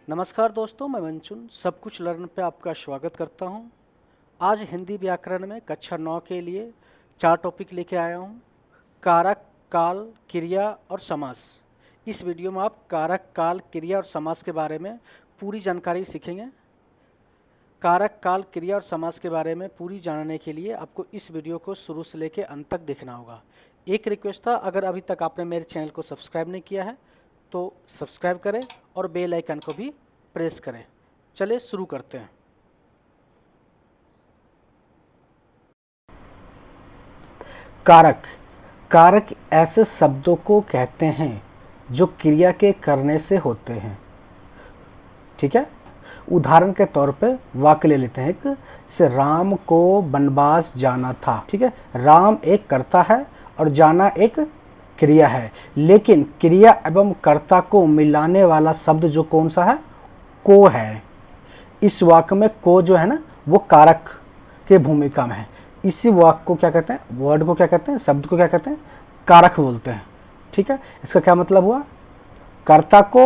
नमस्कार दोस्तों, मैं मंचुन सब कुछ लर्न पे आपका स्वागत करता हूं। आज हिंदी व्याकरण में कक्षा 9 के लिए 4 टॉपिक लेके आया हूं। कारक, काल, क्रिया और समास। इस वीडियो में आप कारक, काल, क्रिया और समास के बारे में पूरी जानकारी सीखेंगे। कारक, काल, क्रिया और समास के बारे में पूरी जानने के लिए आपको इस वीडियो को शुरू से लेकर अंत तक देखना होगा। एक रिक्वेस्ट था, अगर अभी तक आपने मेरे चैनल को सब्सक्राइब नहीं किया है तो सब्सक्राइब करें और बेल आइकन को भी प्रेस करें। चलिए शुरू करते हैं। कारक। कारक ऐसे शब्दों को कहते हैं जो क्रिया के करने से होते हैं। ठीक है, उदाहरण के तौर पे वाक्य ले लेते हैं। एक से राम को वनवास जाना था। ठीक है, राम एक कर्ता है और जाना एक क्रिया है, लेकिन क्रिया एवं कर्ता को मिलाने वाला शब्द जो कौन सा है, को है। इस वाक्य में को जो है ना, वो कारक के भूमिका में है। इसी वाक्य को क्या कहते हैं, वर्ड को क्या कहते हैं, शब्द को क्या कहते हैं, कारक बोलते हैं। ठीक है, इसका क्या मतलब हुआ, कर्ता को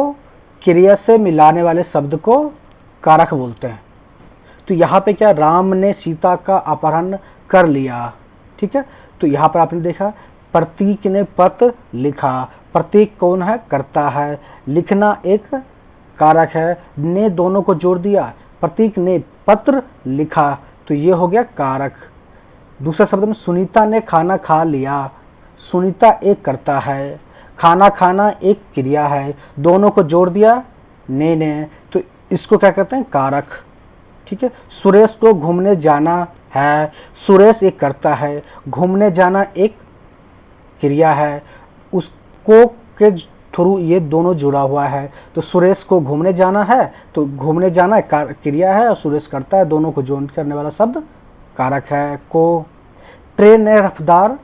क्रिया से मिलाने वाले शब्द को कारक बोलते हैं। तो यहाँ पे क्या, राम ने सीता का अपहरण कर लिया। ठीक है, तो यहाँ पर आपने देखा प्रतीक ने पत्र लिखा। प्रतीक कौन है, कर्ता है। लिखना एक कारक है। ने दोनों को जोड़ दिया, प्रतीक ने पत्र लिखा, तो ये हो गया कारक। दूसरे शब्द में सुनीता ने खाना खा लिया। सुनीता एक कर्ता है, खाना खाना एक क्रिया है। दोनों को जोड़ दिया ने, तो इसको क्या कहते हैं, कारक। ठीक है, सुरेश को घूमने जाना है। सुरेश एक कर्ता है, घूमने जाना एक क्रिया है। उसको के थ्रू ये दोनों जुड़ा हुआ है, तो सुरेश को घूमने जाना है, तो घूमने जाना क्रिया है और सुरेश करता है, दोनों को जोड़ करने वाला शब्द कारक है, को। ट्रेन ने रफ्तार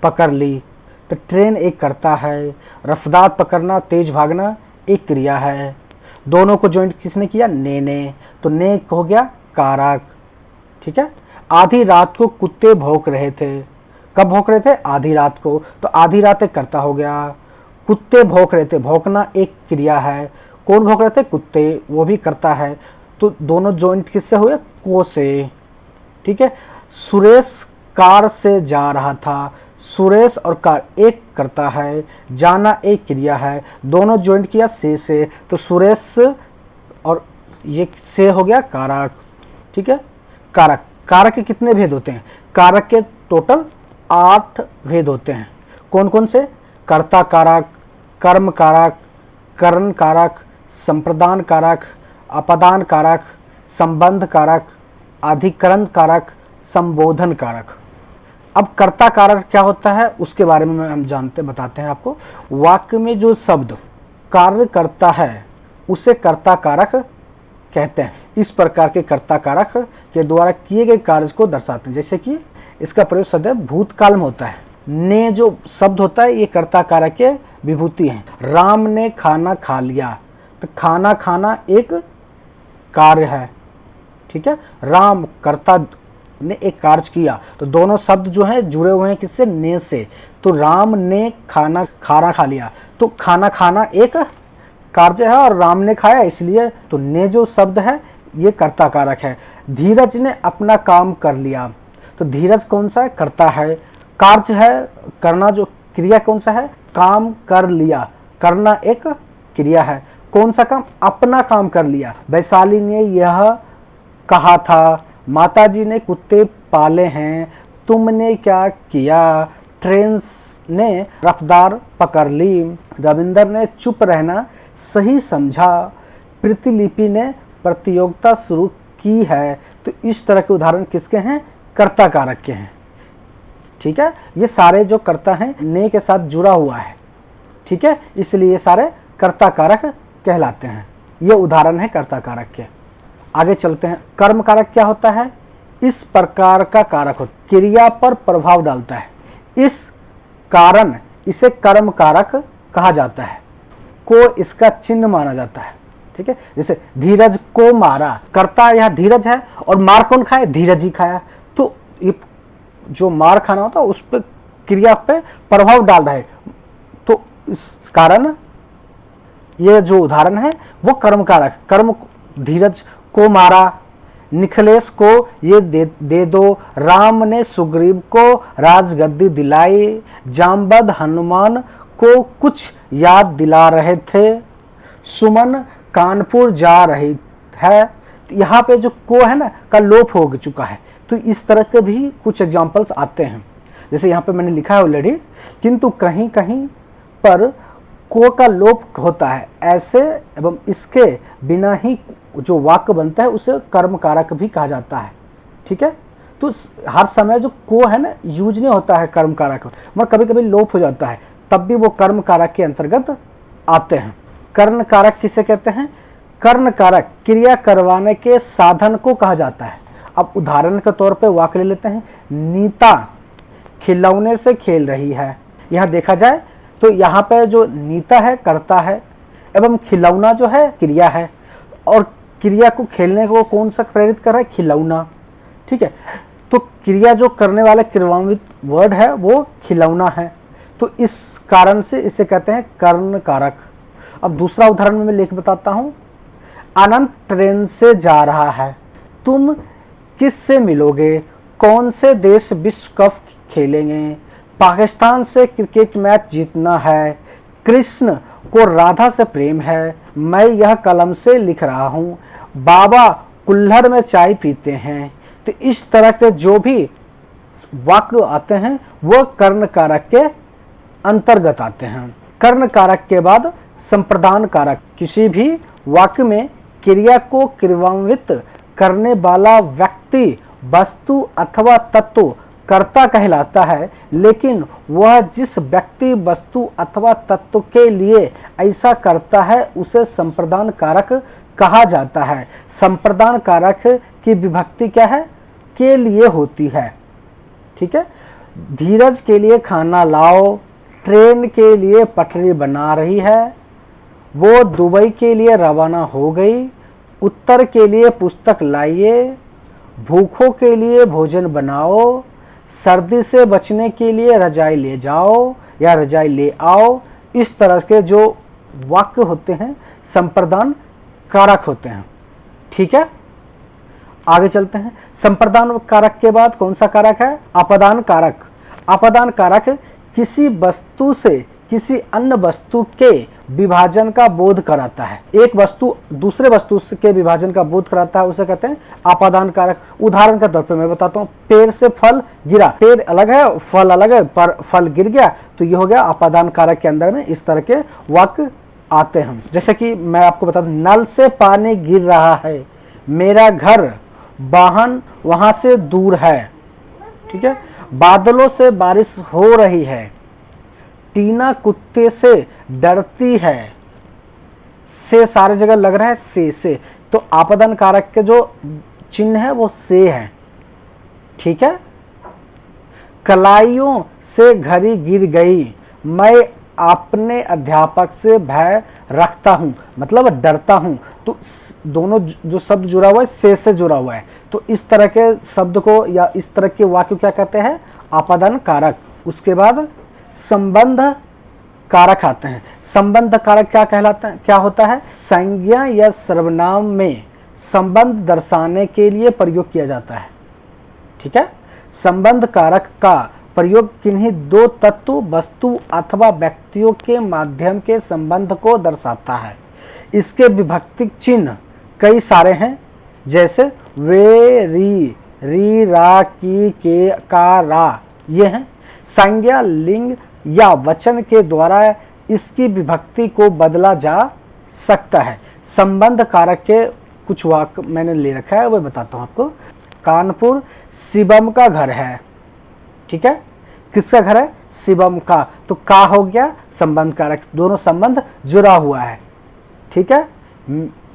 पकड़ ली, तो ट्रेन एक करता है, रफ्तार पकड़ना तेज भागना एक क्रिया है। दोनों को ज्वाइंट किसने किया, ने, तो ने हो गया कारक। ठीक है, आधी रात को कुत्ते भौंक रहे थे। कब भौंक रहे थे, आधी रात को, तो आधी रात एक कर्ता हो गया। कुत्ते भौंक रहे थे, भौंकना एक क्रिया है। कौन भौंक रहे थे, कुत्ते, वो भी करता है, तो दोनों जॉइंट किससे हुए, को से। ठीक है, सुरेश कार से जा रहा था। सुरेश और कार एक करता है, जाना एक क्रिया है। दोनों जॉइंट किया से, तो सुरेश और ये से हो गया कारक। ठीक है, कारक। कारक के कितने भेद होते हैं, कारक के टोटल 8 भेद होते हैं। कौन कौन से, कर्ता कारक, कर्म कारक, करण कारक, संप्रदान कारक, अपदान कारक, संबंध कारक, अधिकरण कारक, संबोधन कारक। अब कर्ता कारक क्या होता है उसके बारे में हम बताते हैं आपको। वाक्य में जो शब्द कार्य करता है उसे कर्ता कारक कहते हैं। इस प्रकार के कर्ता कारक के द्वारा किए गए कार्य को दर्शाते हैं। जैसे कि इसका प्रयोग सदैव भूतकाल में होता है। ने जो शब्द होता है ये कर्ता कारक के विभूति हैं। राम ने खाना खा लिया, तो खाना खाना एक कार्य है। ठीक है, राम कर्ता ने एक कार्य किया, तो दोनों शब्द जो हैं जुड़े हुए हैं किससे, ने से। तो राम ने खाना खा लिया, तो खाना खाना एक कार्य है और राम ने खाया, इसलिए तो ने जो शब्द है ये कर्ता कारक है। धीरज ने अपना काम कर लिया, तो धीरज कौन सा है, कर्ता है। कार्य है, करना जो क्रिया कौन सा है, काम कर लिया, करना एक क्रिया है। कौन सा काम, अपना काम कर लिया। वैशाली ने यह कहा था, माताजी ने कुत्ते पाले हैं, तुमने क्या किया, ट्रेन ने रफ्तार पकड़ ली, रविंदर ने चुप रहना सही समझा, प्रतिलिपि ने प्रतियोगिता शुरू की है। तो इस तरह के उदाहरण किसके हैं, कर्ता कारक के हैं। ठीक है, ये सारे जो कर्ता हैं ने के साथ जुड़ा हुआ है। ठीक है, इसलिए ये सारे कर्ता कारक कहलाते हैं। ये उदाहरण है कर्ता कारक के। आगे चलते हैं। कर्म कारक क्या होता है, इस प्रकार का कारक हो, क्रिया पर प्रभाव डालता है, इस कारण इसे कर्म कारक कहा जाता है। को इसका चिन्ह माना जाता है। ठीक है, जैसे धीरज को मारा, कर्ता यह धीरज है और मार कौन खाए, धीरज ही खाया। तो ये जो मार खाना होता है उस पर क्रिया पे प्रभाव डाल रहा है, तो इस कारण ये जो उदाहरण है वो कर्म कारक। कर्म, धीरज को मारा, निखिलेश को ये दे दो, राम ने सुग्रीव को राजगद्दी दिलाई, जामवंत हनुमान को कुछ याद दिला रहे थे, सुमन कानपुर जा रही है। यहाँ पे जो को है ना का लोप हो चुका है। तो इस तरह के भी कुछ एग्जाम्पल्स आते हैं, जैसे यहाँ पे मैंने लिखा है ऑलरेडी, किंतु कहीं कहीं पर को का लोप होता है। ऐसे एवं इसके बिना ही जो वाक्य बनता है उसे कर्म कारक भी कहा जाता है। ठीक है, तो हर समय जो को है ना यूज नहीं होता है कर्म कारक, मगर कभी कभी लोप हो जाता है, तब भी वो कर्म कारक के अंतर्गत आते हैं। कर्ण कारक किसे कहते हैं? कर्ण कारक क्रिया करवाने के साधन को कहा जाता है। अब उदाहरण के तौर पे वाक्य ले लेते हैं। नीता खिलौने से खेल रही है। यहाँ देखा जाए तो यहाँ पे जो नीता है कर्ता है एवं खिलौना जो है क्रिया है, और क्रिया को खेलने को कौन सा प्रेरित कर रहा है? खिलौना। ठीक है, तो क्रिया जो करने वाला क्रियान्वित वर्ड है वो खिलौना है, तो इस कारण से इसे कहते हैं कर्ण कारक। अब दूसरा उदाहरण मैं लेकर बताता हूं। अनंत ट्रेन से जा रहा है, तुम किससे मिलोगे? कौन से देश विश्व कप खेलेंगे? पाकिस्तान से क्रिकेट मैच जीतना है। कृष्ण को राधा से प्रेम है। मैं यह कलम से लिख रहा हूँ। बाबा कुल्हड़ में चाय पीते हैं। तो इस तरह के जो भी वाक्य आते हैं वो कर्ण कारक के अंतर्गत आते हैं। कर्ण कारक के बाद संप्रदान कारक। किसी भी वाक्य में क्रिया को क्रियान्वित करने वाला व्यक्ति, वस्तु अथवा तत्व कर्ता कहलाता है, लेकिन वह जिस व्यक्ति, वस्तु अथवा तत्व के लिए ऐसा करता है उसे संप्रदान कारक कहा जाता है। संप्रदान कारक की विभक्ति क्या है? के लिए होती है। ठीक है, धीरज के लिए खाना लाओ, ट्रेन के लिए पटरी बना रही है, वो दुबई के लिए रवाना हो गई, उत्तर के लिए पुस्तक लाइए, भूखों के लिए भोजन बनाओ, सर्दी से बचने के लिए रजाई ले जाओ या रजाई ले आओ। इस तरह के जो वाक्य होते हैं संप्रदान कारक होते हैं। ठीक है, आगे चलते हैं। संप्रदान कारक के बाद कौन सा कारक है? अपदान कारक। अपदान कारक किसी वस्तु से किसी अन्य वस्तु के विभाजन का बोध कराता है। एक वस्तु दूसरे वस्तु के विभाजन का बोध कराता है, उसे कहते हैं आपादान कारक। उदाहरण के तौर पे मैं बताता हूँ, पेड़ से फल गिरा, पेड़ अलग है फल अलग है, पर फल गिर गया, तो ये हो गया आपादान कारक के अंदर में इस तरह के वाक्य आते हैं। जैसे कि मैं आपको बता दूं, नल से पानी गिर रहा है, मेरा घर वाहन वहां से दूर है। ठीक है, बादलों से बारिश हो रही है, टीना कुत्ते से डरती है। से सारे जगह लग रहा है से, तो आपदान कारक के जो चिन्ह है वो से है। ठीक है, कलाइयों से घड़ी गिर गई, मैं अपने अध्यापक से भय रखता हूं, मतलब डरता हूं। तो दोनों जो शब्द जुड़ा हुआ है से जुड़ा हुआ है, तो इस तरह के शब्द को या इस तरह के वाक्य क्या कहते हैं? आपदान कारक। उसके बाद संबंध कारक आते हैं। संबंध कारक क्या कहलाता है? क्या होता है? संज्ञा या सर्वनाम में संबंध दर्शाने के लिए प्रयोग किया जाता है। ठीक है, संबंध कारक का प्रयोग किन्हीं दो तत्व, वस्तु अथवा व्यक्तियों के माध्यम के संबंध को दर्शाता है। इसके विभक्ति चिन्ह कई सारे हैं, जैसे वे, री, रा, की, के, का, रा, ये हैं। संज्ञा लिंग या वचन के द्वारा इसकी विभक्ति को बदला जा सकता है। संबंध कारक के कुछ वाक्य मैंने ले रखा है, वो बताता हूँ आपको। कानपुर शिवम का घर है। ठीक है, किसका घर है? शिवम का, तो का हो गया संबंध कारक, दोनों संबंध जुड़ा हुआ है। ठीक है,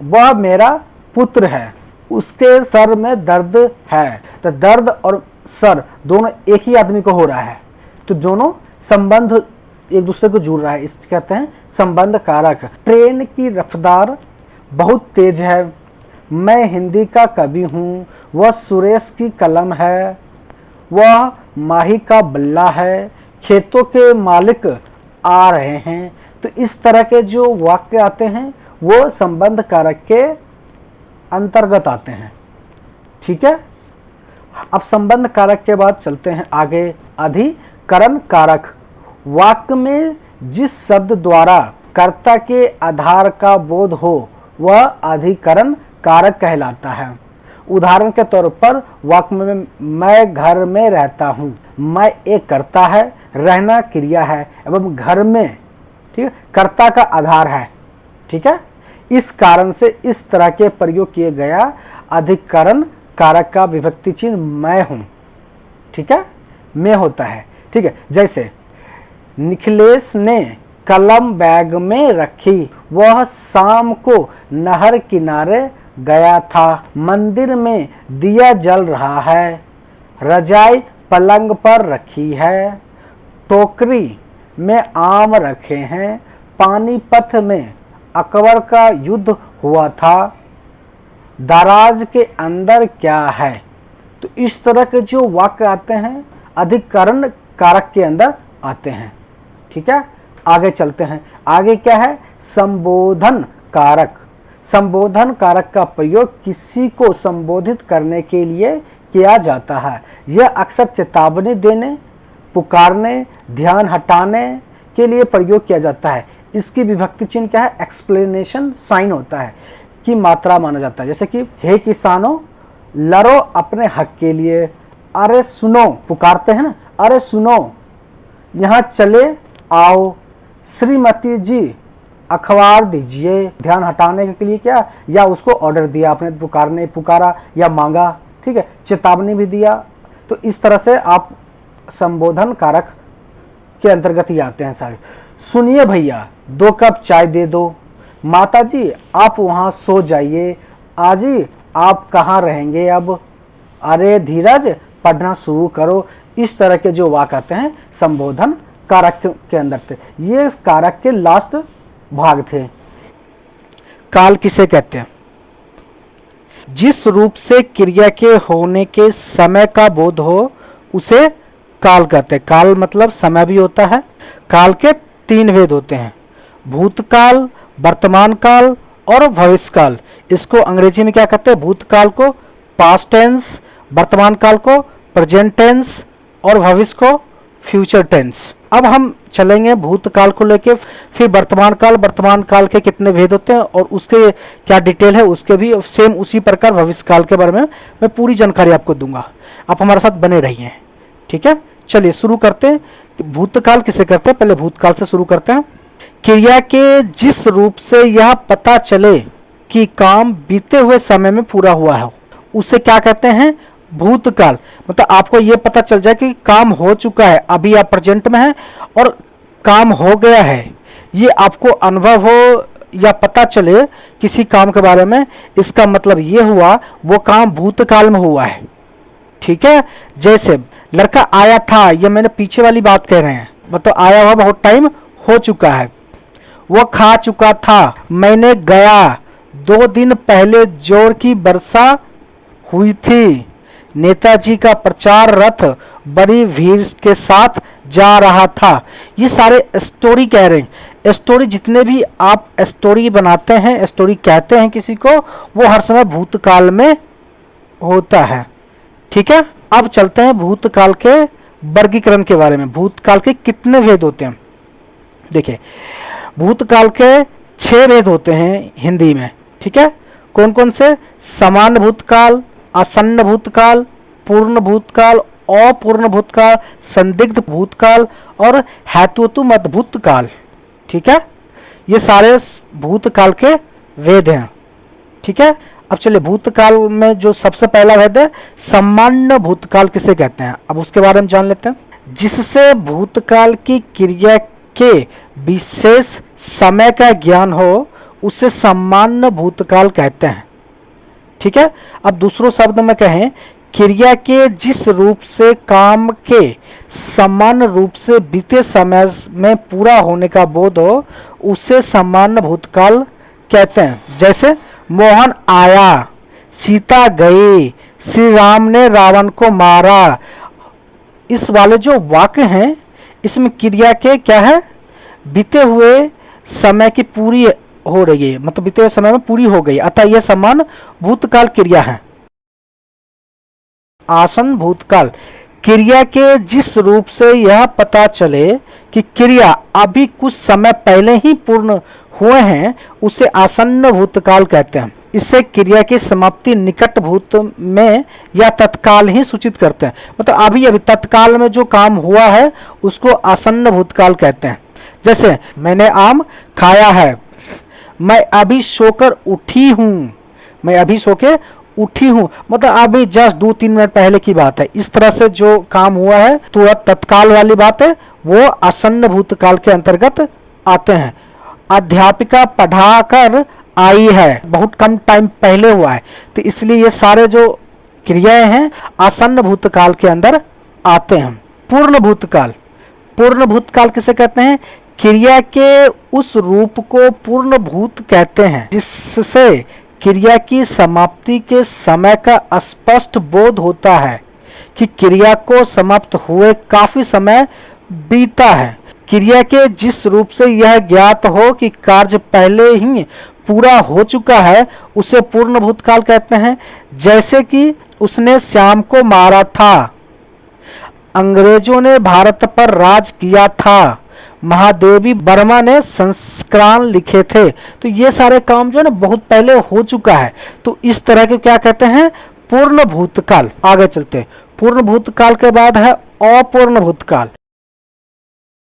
वह मेरा पुत्र है, उसके सर में दर्द है, तो दर्द और सर दोनों एक ही आदमी को हो रहा है, तो दोनों संबंध एक दूसरे को जुड़ रहा है, इस कहते हैं संबंध कारक। ट्रेन की रफ्तार बहुत तेज है, मैं हिंदी का कवि हूँ, वह सुरेश की कलम है, वह माही का बल्ला है, खेतों के मालिक आ रहे हैं, तो इस तरह के जो वाक्य आते हैं वो संबंध कारक के अंतर्गत आते हैं। ठीक है, अब संबंध कारक के बाद चलते हैं आगे। अधिकरण कारक, वाक्य में जिस शब्द द्वारा कर्ता के आधार का बोध हो वह अधिकरण कारक कहलाता है। उदाहरण के तौर पर वाक्य में मैं घर में रहता हूँ, मैं एक कर्ता है, रहना क्रिया है एवं घर में, ठीक है, कर्ता का आधार है। ठीक है, इस कारण से इस तरह के प्रयोग किए गया अधिकरण कारक का विभक्ति चिन्ह मैं हूँ। ठीक है, मैं होता है। ठीक है, जैसे निखिलेश ने कलम बैग में रखी, वह शाम को नहर किनारे गया था, मंदिर में दिया जल रहा है, रजाई पलंग पर रखी है, टोकरी में आम रखे हैं, पानीपत में अकबर का युद्ध हुआ था, दराज के अंदर क्या है। तो इस तरह के जो वाक्य आते हैं अधिकरण कारक के अंदर आते हैं। ठीक है, आगे चलते हैं। आगे क्या है? संबोधन कारक। संबोधन कारक का प्रयोग किसी को संबोधित करने के लिए किया जाता है। यह अक्सर चेतावनी देने, पुकारने, ध्यान हटाने के लिए प्रयोग किया जाता है। इसकी विभक्ति चिन्ह क्या है? एक्सप्लेनेशन साइन होता है की मात्रा माना जाता है। जैसे कि हे किसानों लड़ो अपने हक के लिए, अरे सुनो, पुकारते हैं ना, अरे सुनो यहाँ चले आओ, श्रीमती जी अखबार दीजिए। ध्यान हटाने के लिए क्या, या उसको ऑर्डर दिया आपने, पुकारा या मांगा। ठीक है, चेतावनी भी दिया। तो इस तरह से आप संबोधन कारक के अंतर्गत ही आते हैं सारे। सुनिए भैया 2 कप चाय दे दो, माता जी आप वहाँ सो जाइए, आजी आप कहाँ रहेंगे अब, अरे धीरज पढ़ना शुरू करो। इस तरह के जो वाक्य आते हैं संबोधन कारक के अंदर थे। ये कारक के लास्ट भाग थे। काल किसे कहते हैं? जिस रूप से क्रिया के होने के समय का बोध हो उसे काल कहते हैं। काल मतलब समय भी होता है। काल के 3 भेद होते हैं, भूतकाल, वर्तमान काल और भविष्य काल। इसको अंग्रेजी में क्या कहते हैं? भूतकाल को पास्ट टेंस, वर्तमान काल को प्रेजेंट टेंस और भविष्य को फ्यूचर टेंस। अब हम चलेंगे भूतकाल को लेके, फिर वर्तमान काल के कितने भेद होते हैं और उसके क्या डिटेल है उसके भी सेम उसी प्रकार भविष्य काल के बारे में मैं पूरी जानकारी आपको दूंगा। आप हमारे साथ बने रहिए। ठीक है, चलिए शुरू करते हैं। भूतकाल किसे कहते हैं? पहले भूतकाल से शुरू करते हैं। क्रिया के जिस रूप से यह पता चले कि काम बीते हुए समय में पूरा हुआ है उसे क्या कहते हैं? भूतकाल। मतलब आपको यह पता चल जाए कि काम हो चुका है, अभी आप प्रेजेंट में हैं और काम हो गया है, ये आपको अनुभव हो या पता चले किसी काम के बारे में, इसका मतलब ये हुआ वो काम भूतकाल में हुआ है। ठीक है, जैसे लड़का आया था, ये मैंने पीछे वाली बात कह रहे हैं, मतलब आया हुआ बहुत टाइम हो चुका है। वो खा चुका था, मैंने गया, 2 दिन पहले जोर की वर्षा हुई थी, नेताजी का प्रचार रथ बड़ी भीड़ के साथ जा रहा था। ये सारे स्टोरी कह रहे हैं। स्टोरी जितने भी आप स्टोरी बनाते हैं, स्टोरी कहते हैं किसी को, वो हर समय भूतकाल में होता है। ठीक है, अब चलते हैं भूतकाल के वर्गीकरण के बारे में। भूतकाल के कितने भेद होते हैं? देखिए, भूतकाल के 6 भेद होते हैं हिंदी में। ठीक है, कौन कौन से? सामान्य भूतकाल, आसन्न भूतकाल, पूर्ण भूतकाल, अपूर्ण भूतकाल, संदिग्ध भूतकाल और हेतुमत भूतकाल। ठीक है, ये सारे भूतकाल के भेद हैं। ठीक है, अब चलिए भूतकाल में जो सबसे पहला भेद है सामान्य भूतकाल किसे कहते हैं, अब उसके बारे में जान लेते हैं। जिससे भूतकाल की क्रिया के विशेष समय का ज्ञान हो उसे सामान्य भूतकाल कहते हैं। ठीक है, अब दूसरों शब्द में कहें, क्रिया के जिस रूप से काम के सामान्य रूप से बीते समय में पूरा होने का बोध हो उसे सामान्य भूतकाल कहते हैं। जैसे मोहन आया, सीता गई, श्री राम ने रावण को मारा। इस वाले जो वाक्य हैं इसमें क्रिया के क्या है? बीते हुए समय की पूरी हो रही है, मतलब बीते हुए समय में पूरी हो गई, अतः यह समान भूतकाल क्रिया है। आसन भूतकाल क्रिया के जिस रूप से यह पता चले कि क्रिया अभी कुछ समय पहले ही पूर्ण हुए हैं, उसे आसन्न भूतकाल कहते हैं। इससे क्रिया की समाप्ति निकट भूत में या तत्काल ही सूचित करते हैं, मतलब अभी अभी तत्काल में जो काम हुआ है उसको आसन्न भूतकाल कहते हैं। जैसे मैंने आम खाया है, मैं अभी सोकर उठी हूँ, मैं अभी सो के उठी हूँ, मतलब अभी जस्ट 2-3 मिनट पहले की बात है। इस तरह से जो काम हुआ है तो तत्काल वाली बात है, वो आसन्न भूतकाल के अंतर्गत आते हैं। अध्यापिका पढ़ाकर आई है, बहुत कम टाइम पहले हुआ है, तो इसलिए ये सारे जो क्रियाएं हैं आसन्न भूतकाल के अंदर आते हैं। पूर्ण भूतकाल, पूर्ण भूतकाल किसे कहते हैं? क्रिया के उस रूप को पूर्ण भूत कहते हैं जिससे क्रिया की समाप्ति के समय का स्पष्ट बोध होता है कि क्रिया को समाप्त हुए काफी समय बीता है। क्रिया के जिस रूप से यह ज्ञात हो कि कार्य पहले ही पूरा हो चुका है, उसे पूर्ण भूतकाल कहते हैं। जैसे कि उसने श्याम को मारा था, अंग्रेजों ने भारत पर राज किया था, महादेवी वर्मा ने संस्करण लिखे थे, तो ये सारे काम जो है ना बहुत पहले हो चुका है, तो इस तरह के क्या कहते हैं? पूर्ण भूतकाल। आगे चलते हैं। पूर्ण भूतकाल के बाद है अपूर्ण भूतकाल।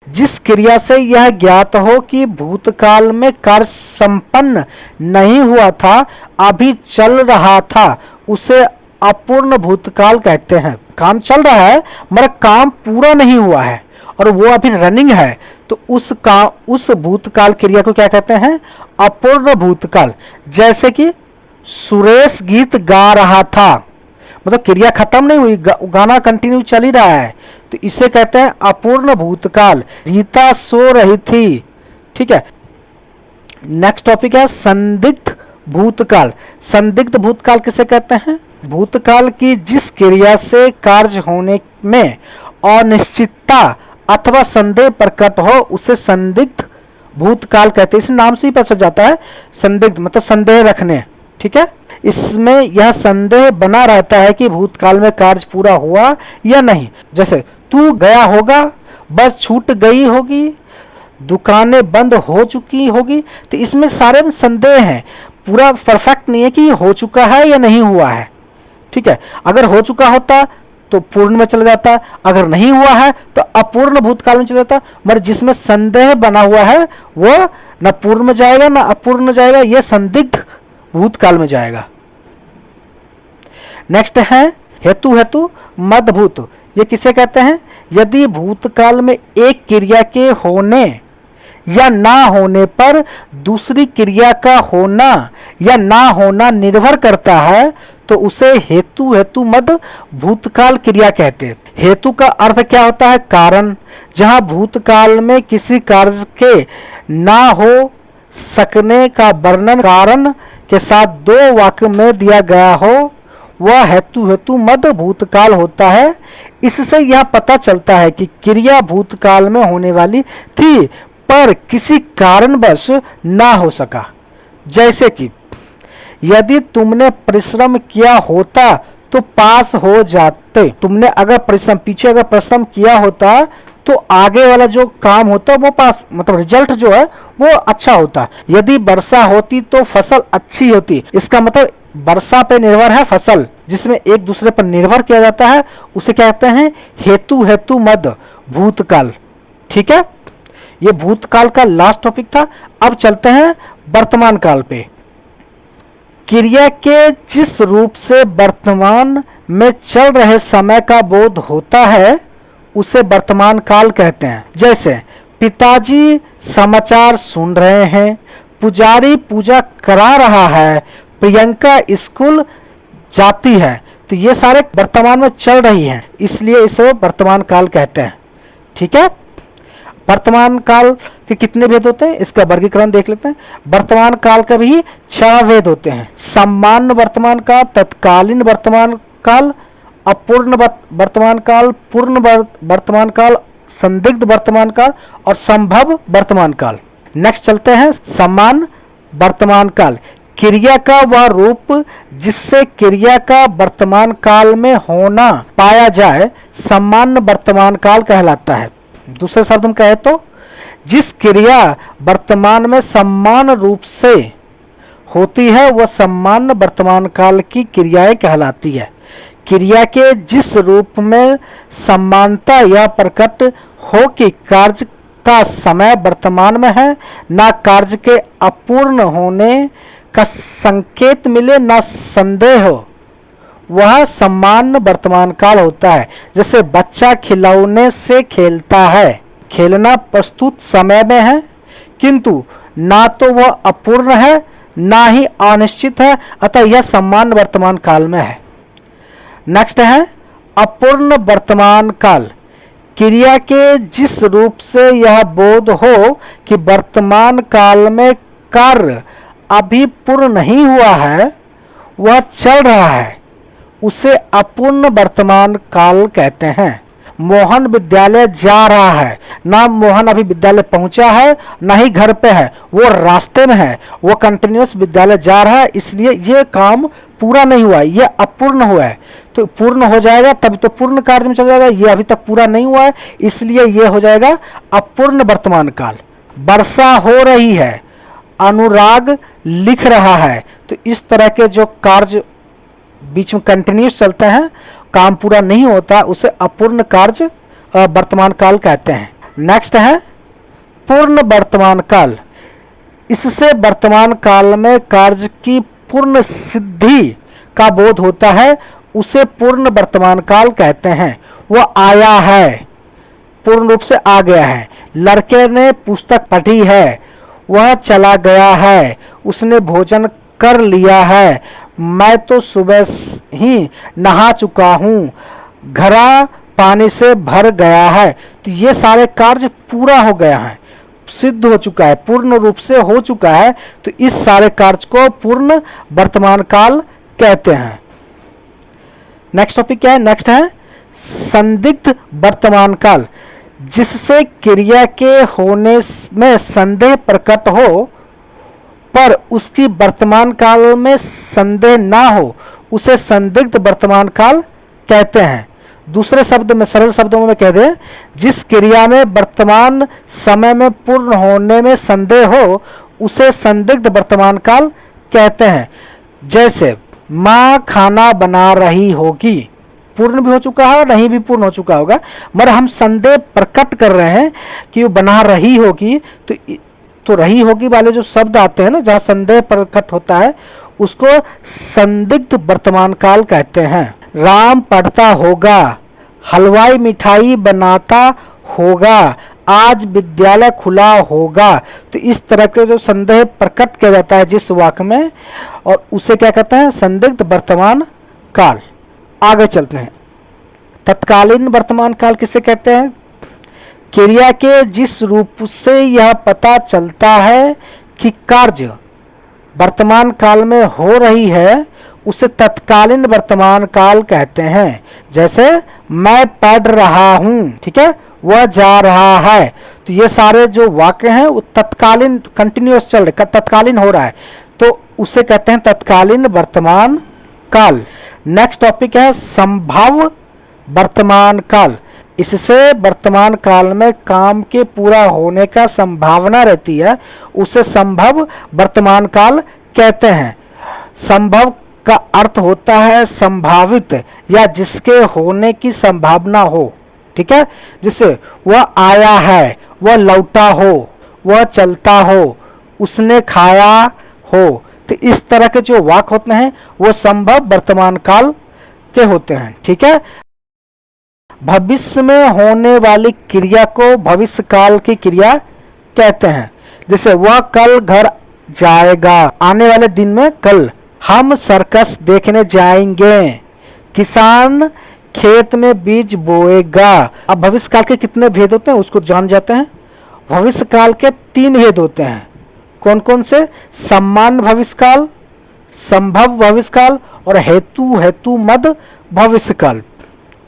जिस क्रिया से यह ज्ञात हो कि भूतकाल में कार्य संपन्न नहीं हुआ था, अभी चल रहा था, उसे अपूर्ण भूतकाल कहते हैं। काम चल रहा है मगर काम पूरा नहीं हुआ है और वो अभी रनिंग है, तो उस भूतकाल क्रिया को क्या कहते हैं? अपूर्ण भूतकाल। जैसे कि सुरेश गीत गा रहा था, मतलब क्रिया खत्म नहीं हुई, गाना कंटिन्यू चल ही रहा है, तो इसे कहते हैं अपूर्ण भूतकाल। रीता सो रही थी, ठीक है। नेक्स्ट टॉपिक है संदिग्ध भूतकाल। संदिग्ध भूतकाल किसे कहते हैं? भूतकाल की जिस क्रिया से कार्य होने में अनिश्चितता अथवा संदेह प्रकट हो, उसे संदिग्ध भूतकाल कहते हैं। इस नाम से ही पता चल जाता है, संदिग्ध मतलब संदेह रखने, ठीक है। इसमें यह संदेह बना रहता है कि भूतकाल में कार्य पूरा हुआ या नहीं। जैसे तू गया होगा, बस छूट गई होगी, दुकानें बंद हो चुकी होगी, तो इसमें सारे में संदेह हैं, पूरा परफेक्ट नहीं है कि हो चुका है या नहीं हुआ है, ठीक है। अगर हो चुका होता तो पूर्ण में चला जाता, अगर नहीं हुआ है तो अपूर्ण भूतकाल में चला जाता, मगर जिसमें संदेह बना हुआ है वो न पूर्ण में जाएगा न अपूर्ण में जाएगा, ये संदिग्ध भूतकाल में जाएगा। नेक्स्ट है हेतु हेतु मदभूत। ये किसे कहते हैं? यदि भूतकाल में एक क्रिया के होने या ना होने पर दूसरी क्रिया का होना या ना होना निर्भर करता है, तो उसे हेतु हेतु मद भूतकाल क्रिया कहते हैं। हेतु का अर्थ क्या होता है? कारण। जहां भूतकाल में किसी कार्य के ना हो सकने का वर्णन कारण के साथ 2 वाक्य में दिया गया हो, वह हेतु हेतु मद भूतकाल होता है। इससे यह पता चलता है कि क्रिया भूतकाल में होने वाली थी पर किसी कारणवश ना हो सका। जैसे कि यदि तुमने परिश्रम किया होता तो पास हो जाते। तुमने अगर परिश्रम पीछे अगर परिश्रम किया होता तो आगे वाला जो काम होता वो पास, मतलब रिजल्ट जो है वो अच्छा होता। यदि वर्षा होती तो फसल अच्छी होती। इसका मतलब वर्षा पे निर्भर है फसल, जिसमें एक दूसरे पर निर्भर किया जाता है, उसे कहते हैं हेतु हेतु मद भूतकाल, ठीक है। ये भूतकाल का लास्ट टॉपिक था। अब चलते हैं वर्तमान काल पे। क्रिया के जिस रूप से वर्तमान में चल रहे समय का बोध होता है, उसे वर्तमान काल कहते हैं। जैसे पिताजी समाचार सुन रहे हैं, पुजारी पूजा करा रहा है, प्रियंका स्कूल जाती है, तो ये सारे वर्तमान में चल रही हैं, इसलिए इसे वर्तमान काल कहते हैं, ठीक है। वर्तमान काल के कितने भेद होते हैं इसका वर्गीकरण देख लेते हैं। वर्तमान काल का भी 6 भेद होते हैं। सामान्य वर्तमान काल, तत्कालीन वर्तमान काल, अपूर्ण वर्तमान काल, पूर्ण वर्तमान काल, संदिग्ध वर्तमान काल और संभव वर्तमान काल। नेक्स्ट चलते हैं समान वर्तमान काल। क्रिया का वह रूप जिससे क्रिया का वर्तमान काल में होना पाया जाए सामान्य वर्तमान काल कहलाता है। दूसरे शब्द में कहे तो जिस क्रिया वर्तमान में समान रूप से होती है वह सामान्य वर्तमान काल की क्रियाएं कहलाती है। क्रिया के जिस रूप में समानता यह प्रकट हो कि कार्य का समय वर्तमान में है, ना कार्य के अपूर्ण होने का संकेत मिले, ना संदेह हो, वह सामान्य वर्तमान काल होता है। जैसे बच्चा खिलौने से खेलता है, खेलना प्रस्तुत समय में है किंतु ना तो वह अपूर्ण है ना ही अनिश्चित है, अतः यह सामान्य वर्तमान काल में है। नेक्स्ट है अपूर्ण वर्तमान काल। क्रिया के जिस रूप से यह बोध हो कि वर्तमान काल में कार्य अभी पूर्ण नहीं हुआ है, वह चल रहा है, उसे अपूर्ण वर्तमान काल कहते हैं। मोहन विद्यालय जा रहा है, ना मोहन अभी विद्यालय पहुंचा है ना ही घर पे है, वो रास्ते में है, वो कंटिन्यूस विद्यालय जा रहा है, इसलिए ये काम पूरा नहीं हुआ है, ये अपूर्ण हुआ है। तो पूर्ण हो जाएगा तब तो पूर्ण कार्य में चल जाएगा, ये अभी तक पूरा नहीं हुआ है इसलिए ये हो जाएगा अपूर्ण वर्तमान काल। वर्षा हो रही है, अनुराग लिख रहा है, तो इस तरह के जो कार्य बीच में कंटिन्यूस चलते हैं, काम पूरा नहीं होता, उसे अपूर्ण कार्य वर्तमान काल कहते हैं। नेक्स्ट है पूर्ण वर्तमान काल। इससे वर्तमान काल में कार्य की पूर्ण सिद्धि का बोध होता है, उसे पूर्ण वर्तमान काल कहते हैं। वह आया है, पूर्ण रूप से आ गया है। लड़के ने पुस्तक पढ़ी है, वह चला गया है, उसने भोजन कर लिया है, मैं तो सुबह ही नहा चुका हूँ, घड़ा पानी से भर गया है। तो ये सारे कार्य पूरा हो गया है, सिद्ध हो चुका है, पूर्ण रूप से हो चुका है, तो इस सारे कार्य को पूर्ण वर्तमान काल कहते हैं। नेक्स्ट टॉपिक क्या है? नेक्स्ट है संदिग्ध वर्तमान काल। जिससे क्रिया के होने में संदेह प्रकट हो पर उसकी वर्तमान काल में संदेह ना हो, उसे संदिग्ध वर्तमान काल कहते हैं। दूसरे शब्द में, सरल शब्दों में कह दें, जिस क्रिया में वर्तमान समय में पूर्ण होने में संदेह हो उसे संदिग्ध वर्तमान काल कहते हैं। जैसे माँ खाना बना रही होगी, पूर्ण भी हो चुका है और नहीं भी पूर्ण हो चुका होगा, मगर हम संदेह प्रकट कर रहे हैं कि वो बना रही होगी, तो रही होगी वाले जो शब्द आते हैं ना, जहाँ संदेह प्रकट होता है, उसको संदिग्ध वर्तमान काल कहते हैं। राम पढ़ता होगा, हलवाई मिठाई बनाता होगा, आज विद्यालय खुला होगा, तो इस तरह के जो संदेह प्रकट किया जाता है जिस वाक्य में, और उसे क्या कहते हैं? संदिग्ध वर्तमान काल। आगे चलते हैं, तत्कालीन वर्तमान काल किसे कहते हैं? क्रिया के जिस रूप से यह पता चलता है कि कार्य वर्तमान काल में हो रही है उसे तत्कालीन वर्तमान काल कहते हैं। जैसे मैं पढ़ रहा हूँ, ठीक है, वह जा रहा है, तो ये सारे जो वाक्य हैं वो तत्कालीन, कंटिन्यूअस चल रहे, तत्कालीन हो रहा है, तो उसे कहते हैं तत्कालीन वर्तमान काल। नेक्स्ट टॉपिक है संभव वर्तमान काल। इससे वर्तमान काल में काम के पूरा होने का संभावना रहती है, उसे संभव वर्तमान काल कहते हैं। संभव का अर्थ होता है संभावित या जिसके होने की संभावना हो, ठीक है। जैसे वह आया है, वह लौटा हो, वह चलता हो, उसने खाया हो, तो इस तरह के जो वाक्य होते हैं वो संभव वर्तमान काल के होते हैं, ठीक है। भविष्य में होने वाली क्रिया को भविष्य काल की क्रिया कहते हैं। जैसे वह कल घर जाएगा, आने वाले दिन में कल। हम सर्कस देखने जाएंगे, किसान खेत में बीज बोएगा। अब भविष्य काल के कितने भेद होते हैं उसको जान जाते हैं। भविष्य काल के 3 भेद होते हैं। कौन कौन से? सामान्य भविष्य काल, संभव भविष्य काल और हेतु मद भविष्य काल,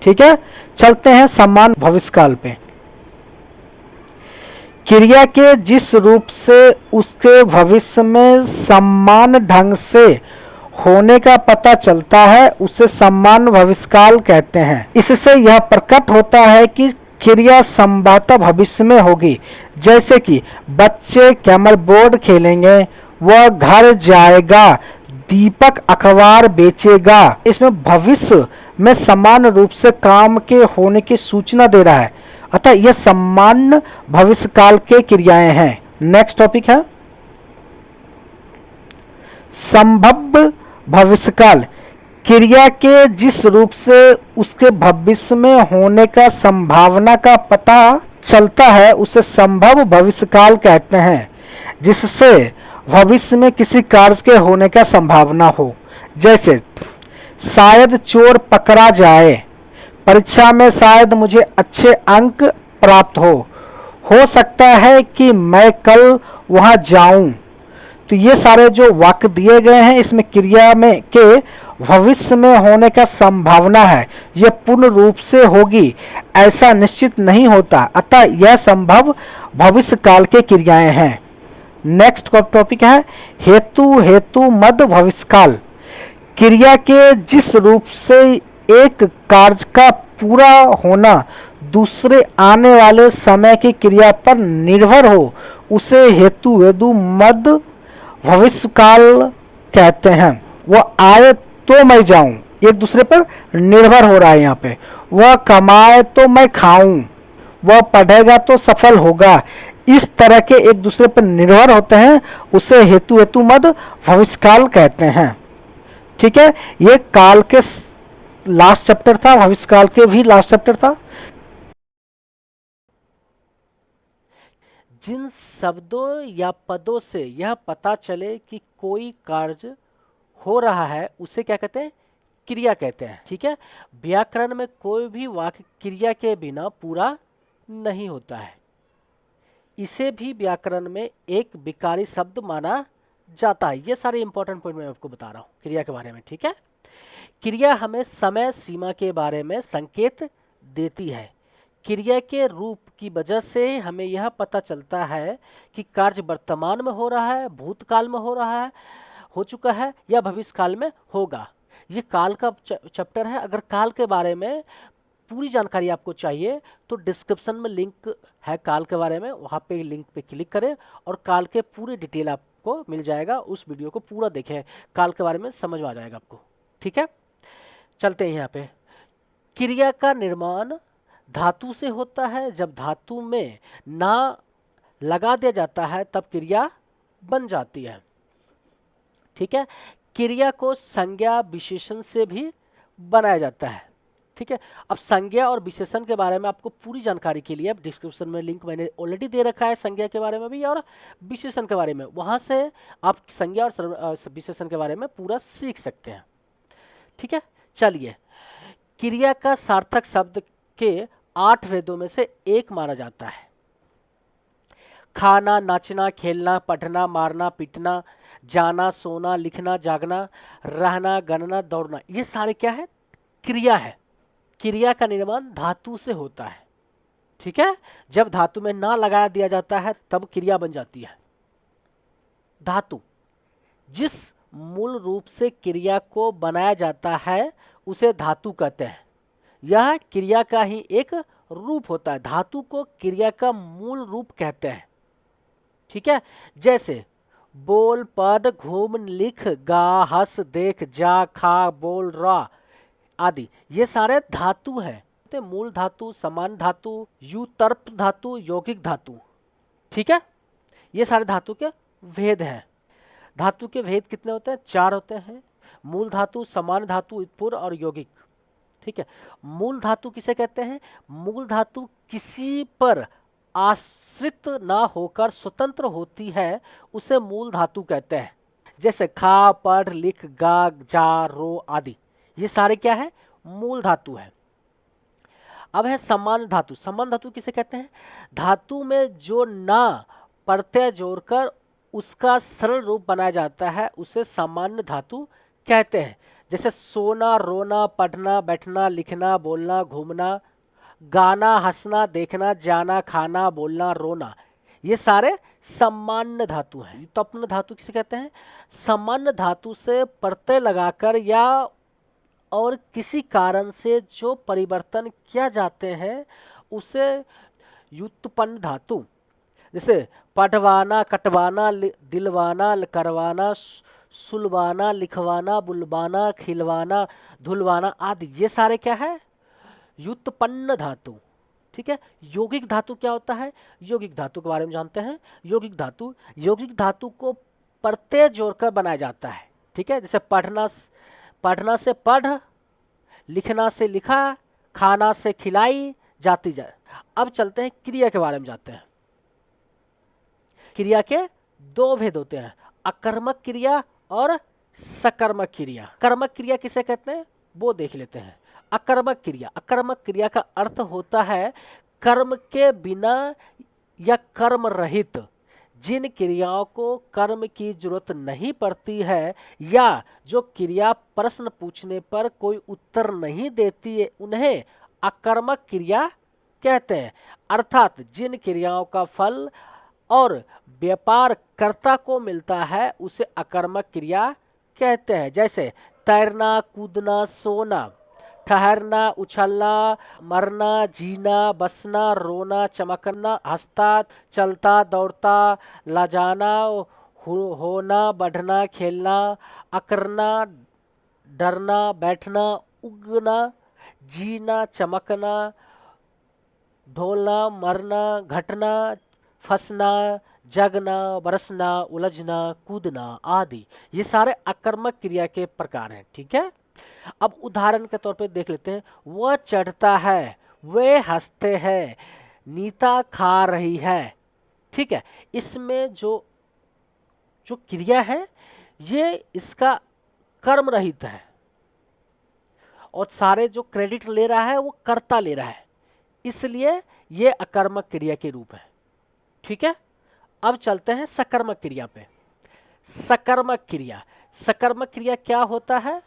ठीक है। चलते हैं सामान्य भविष्य काल पे। क्रिया के जिस रूप से उसके भविष्य में समान ढंग से होने का पता चलता है उसे समान भविष्यकाल कहते हैं। इससे यह प्रकट होता है कि क्रिया संभवतः भविष्य में होगी, जैसे कि बच्चे कैरम बोर्ड खेलेंगे, वह घर जाएगा, दीपक अखबार बेचेगा। इसमें भविष्य में समान रूप से काम के होने की सूचना दे रहा है, अतः यह समान भविष्यकाल के क्रियाएं हैं। नेक्स्ट टॉपिक है संभव भविष्यकाल। क्रिया के जिस रूप से उसके भविष्य में होने का संभावना का पता चलता है उसे संभव भविष्यकाल कहते हैं, जिससे भविष्य में किसी कार्य के होने का संभावना हो। जैसे शायद चोर पकड़ा जाए, परीक्षा में शायद मुझे अच्छे अंक प्राप्त हो सकता है कि मैं कल वहां जाऊं। तो ये सारे जो वाक्य दिए गए हैं इसमें क्रिया में के भविष्य में होने का संभावना है, यह पूर्ण रूप से होगी ऐसा निश्चित नहीं होता, अतः यह संभव भविष्य काल के क्रियाएं हैं। नेक्स्ट टॉपिक है हेतु मद भविष्यकाल। क्रिया के जिस रूप से एक कार्य का पूरा होना दूसरे आने वाले समय की क्रिया पर निर्भर हो उसे हेतु मद भविष्यकाल कहते हैं। वह आए तो मैं जाऊं, एक दूसरे पर निर्भर हो रहा है यहाँ पे। वह कमाए तो मैं खाऊं, वह पढ़ेगा तो सफल होगा, इस तरह के एक दूसरे पर निर्भर होते हैं, उसे हेतु मद भविष्यकाल कहते हैं। ठीक है, ये काल के लास्ट चैप्टर था, भविष्यकाल के भी लास्ट चैप्टर था। जिन शब्दों या पदों से यह पता चले कि कोई कार्य हो रहा है उसे क्या कहते हैं? क्रिया कहते हैं। ठीक है, व्याकरण में कोई भी वाक्य क्रिया के बिना पूरा नहीं होता है, इसे भी व्याकरण में एक विकारी शब्द माना जाता है। ये सारे इंपॉर्टेंट पॉइंट मैं आपको बता रहा हूँ क्रिया के बारे में। ठीक है, क्रिया हमें समय सीमा के बारे में संकेत देती है। क्रिया के रूप की वजह से हमें यह पता चलता है कि कार्य वर्तमान में हो रहा है, भूतकाल में हो रहा है, हो चुका है या भविष्यकाल में होगा। ये काल का चैप्टर है। अगर काल के बारे में पूरी जानकारी आपको चाहिए तो डिस्क्रिप्शन में लिंक है काल के बारे में, वहाँ पे लिंक पे क्लिक करें और काल के पूरी डिटेल आपको मिल जाएगा। उस वीडियो को पूरा देखें, काल के बारे में समझ में आ जाएगा आपको। ठीक है, चलते हैं यहाँ पे। क्रिया का निर्माण धातु से होता है। जब धातु में ना लगा दिया जाता है तब क्रिया बन जाती है। ठीक है, क्रिया को संज्ञा विशेषण से भी बनाया जाता है। ठीक है, अब संज्ञा और विशेषण के बारे में आपको पूरी जानकारी के लिए डिस्क्रिप्शन में लिंक मैंने ऑलरेडी दे रखा है, संज्ञा के बारे में भी और विशेषण के बारे में। वहां से आप संज्ञा और विशेषण के बारे में पूरा सीख सकते हैं। ठीक है, चलिए, क्रिया का सार्थक शब्द के 8 वेदों में से एक माना जाता है। खाना, नाचना, खेलना, पढ़ना, मारना, पीटना, जाना, सोना, लिखना, जागना, रहना, गणना, दौड़ना, ये सारे क्या है? क्रिया है। क्रिया का निर्माण धातु से होता है। ठीक है, जब धातु में ना लगा दिया जाता है तब क्रिया बन जाती है। धातु जिस मूल रूप से क्रिया को बनाया जाता है उसे धातु कहते हैं। यह क्रिया का ही एक रूप होता है। धातु को क्रिया का मूल रूप कहते हैं। ठीक है, जैसे बोल, पढ़, घूम, लिख, गा, हंस, देख, जा, खा, बोल, रा आदि, ये सारे धातु हैं। मूल धातु, समान धातु, युतर्प धातु, यौगिक धातु। ठीक है, ये सारे धातु के भेद हैं। धातु के भेद कितने होते हैं? 4 होते हैं। मूल धातु, समान धातु, उत्पूर्व और यौगिक। ठीक है, मूल धातु किसे कहते हैं? मूल धातु किसी पर आश्रित ना होकर स्वतंत्र होती है, उसे मूल धातु कहते हैं। जैसे खा, पढ़, लिख, गा, जा, रो आदि, ये सारे क्या है? मूल धातु है। अब है समान धातु। समान धातु किसे कहते हैं? धातु में जो ना प्रत्यय जोड़कर उसका सरल रूप बनाया जाता है उसे सामान्य धातु कहते हैं। जैसे सोना, रोना, पढ़ना, बैठना, लिखना, बोलना, घूमना, गाना, हंसना, देखना, जाना, खाना, बोलना, रोना, ये सारे सामान्य धातु हैं। व्युत्पन्न धातु किसे कहते हैं? सामान्य धातु से प्रत्यय लगाकर या और किसी कारण से जो परिवर्तन किया जाते हैं उसे व्युत्पन्न धातु। जैसे पढ़वाना, कटवाना, दिलवाना, करवाना, सुलवाना, लिखवाना, बुलवाना, खिलवाना, धुलवाना आदि, ये सारे क्या है? व्युत्पन्न धातु। ठीक है। यौगिक धातु क्या होता है? यौगिक धातु के बारे में जानते हैं। यौगिक धातु को प्रत्यय जोड़कर बनाया जाता है। ठीक है। जैसे पढ़ना से पढ़, लिखना से लिखा, खाना से खिलाई जाती जाए। अब चलते हैं क्रिया के बारे में जानते हैं। क्रिया के दो भेद होते हैं, अकर्मक क्रिया और सकर्मक क्रिया। कर्मक क्रिया किसे कहते हैं वो देख लेते हैं। अकर्मक क्रिया का अर्थ होता है कर्म के बिना या कर्म रहित, जिन क्रियाओं को कर्म की जरूरत नहीं पड़ती है या जो क्रिया प्रश्न पूछने पर कोई उत्तर नहीं देती है, उन्हें अकर्मक क्रिया कहते हैं। अर्थात जिन क्रियाओं का फल और व्यापार कर्ता को मिलता है उसे अकर्मक क्रिया कहते हैं। जैसे तैरना, कूदना, सोना, ठहरना, उछलना, मरना, जीना, बसना, रोना, चमकना, हंसता, चलता, दौड़ता, लजाना, होना, बढ़ना, खेलना, अकरना, डरना, बैठना, उगना, जीना, चमकना, ढोलना, मरना, घटना, फंसना, जगना, बरसना, उलझना, कूदना आदि, ये सारे अकर्मक क्रिया के प्रकार हैं। ठीक है। अब उदाहरण के तौर पे देख लेते हैं। वह चढ़ता है, वे हंसते हैं, नीता खा रही है। ठीक है। इसमें जो क्रिया है ये इसका कर्म रहित है और सारे जो क्रेडिट ले रहा है वो कर्ता ले रहा है, इसलिए ये अकर्मक क्रिया के रूप है। ठीक है। अब चलते हैं सकर्मक क्रिया पे। सकर्मक क्रिया क्या होता है?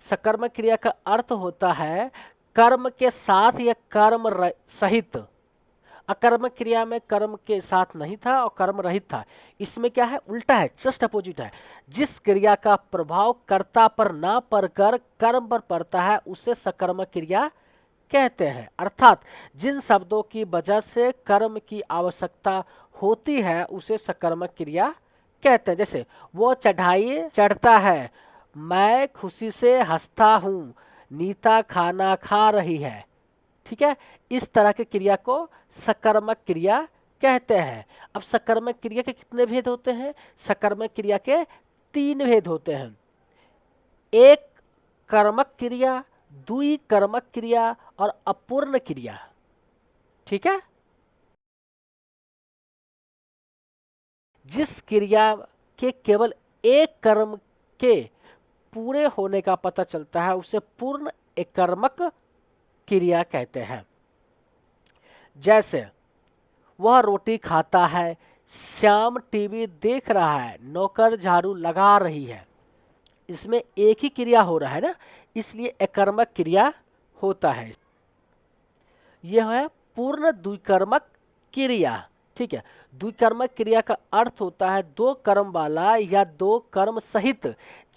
सकर्मक क्रिया का अर्थ होता है कर्म के साथ या कर्म सहित। अकर्मक क्रिया में कर्म के साथ नहीं था और कर्म रहित था। इसमें क्या है? उल्टा है, जस्ट अपोजिट है। जिस क्रिया का प्रभाव कर्ता पर ना पड़कर कर्म पर पड़ता है उसे सकर्मक क्रिया कहते हैं। अर्थात जिन शब्दों की वजह से कर्म की आवश्यकता होती है उसे सकर्मक क्रिया कहते हैं। जैसे वो चढ़ाई चढ़ता है, मैं खुशी से हंसता हूँ, नीता खाना खा रही है। ठीक है। इस तरह की क्रिया को सकर्मक क्रिया कहते हैं। अब सकर्मक क्रिया के कितने भेद होते हैं? सकर्मक क्रिया के 3 भेद होते हैं। एक कर्मक क्रिया, द्वि कर्मक क्रिया और अपूर्ण क्रिया। ठीक है। जिस क्रिया के केवल एक कर्म के पूरे होने का पता चलता है उसे पूर्ण एकर्मक क्रिया कहते हैं। जैसे वह रोटी खाता है, श्याम टीवी देख रहा है, नौकर झाड़ू लगा रही है। इसमें एक ही क्रिया हो रहा है ना, इसलिए एकर्मक क्रिया होता है। यह है पूर्ण द्विकर्मक क्रिया। ठीक है। द्विकर्मक क्रिया का अर्थ होता है 2 कर्म वाला या 2 कर्म सहित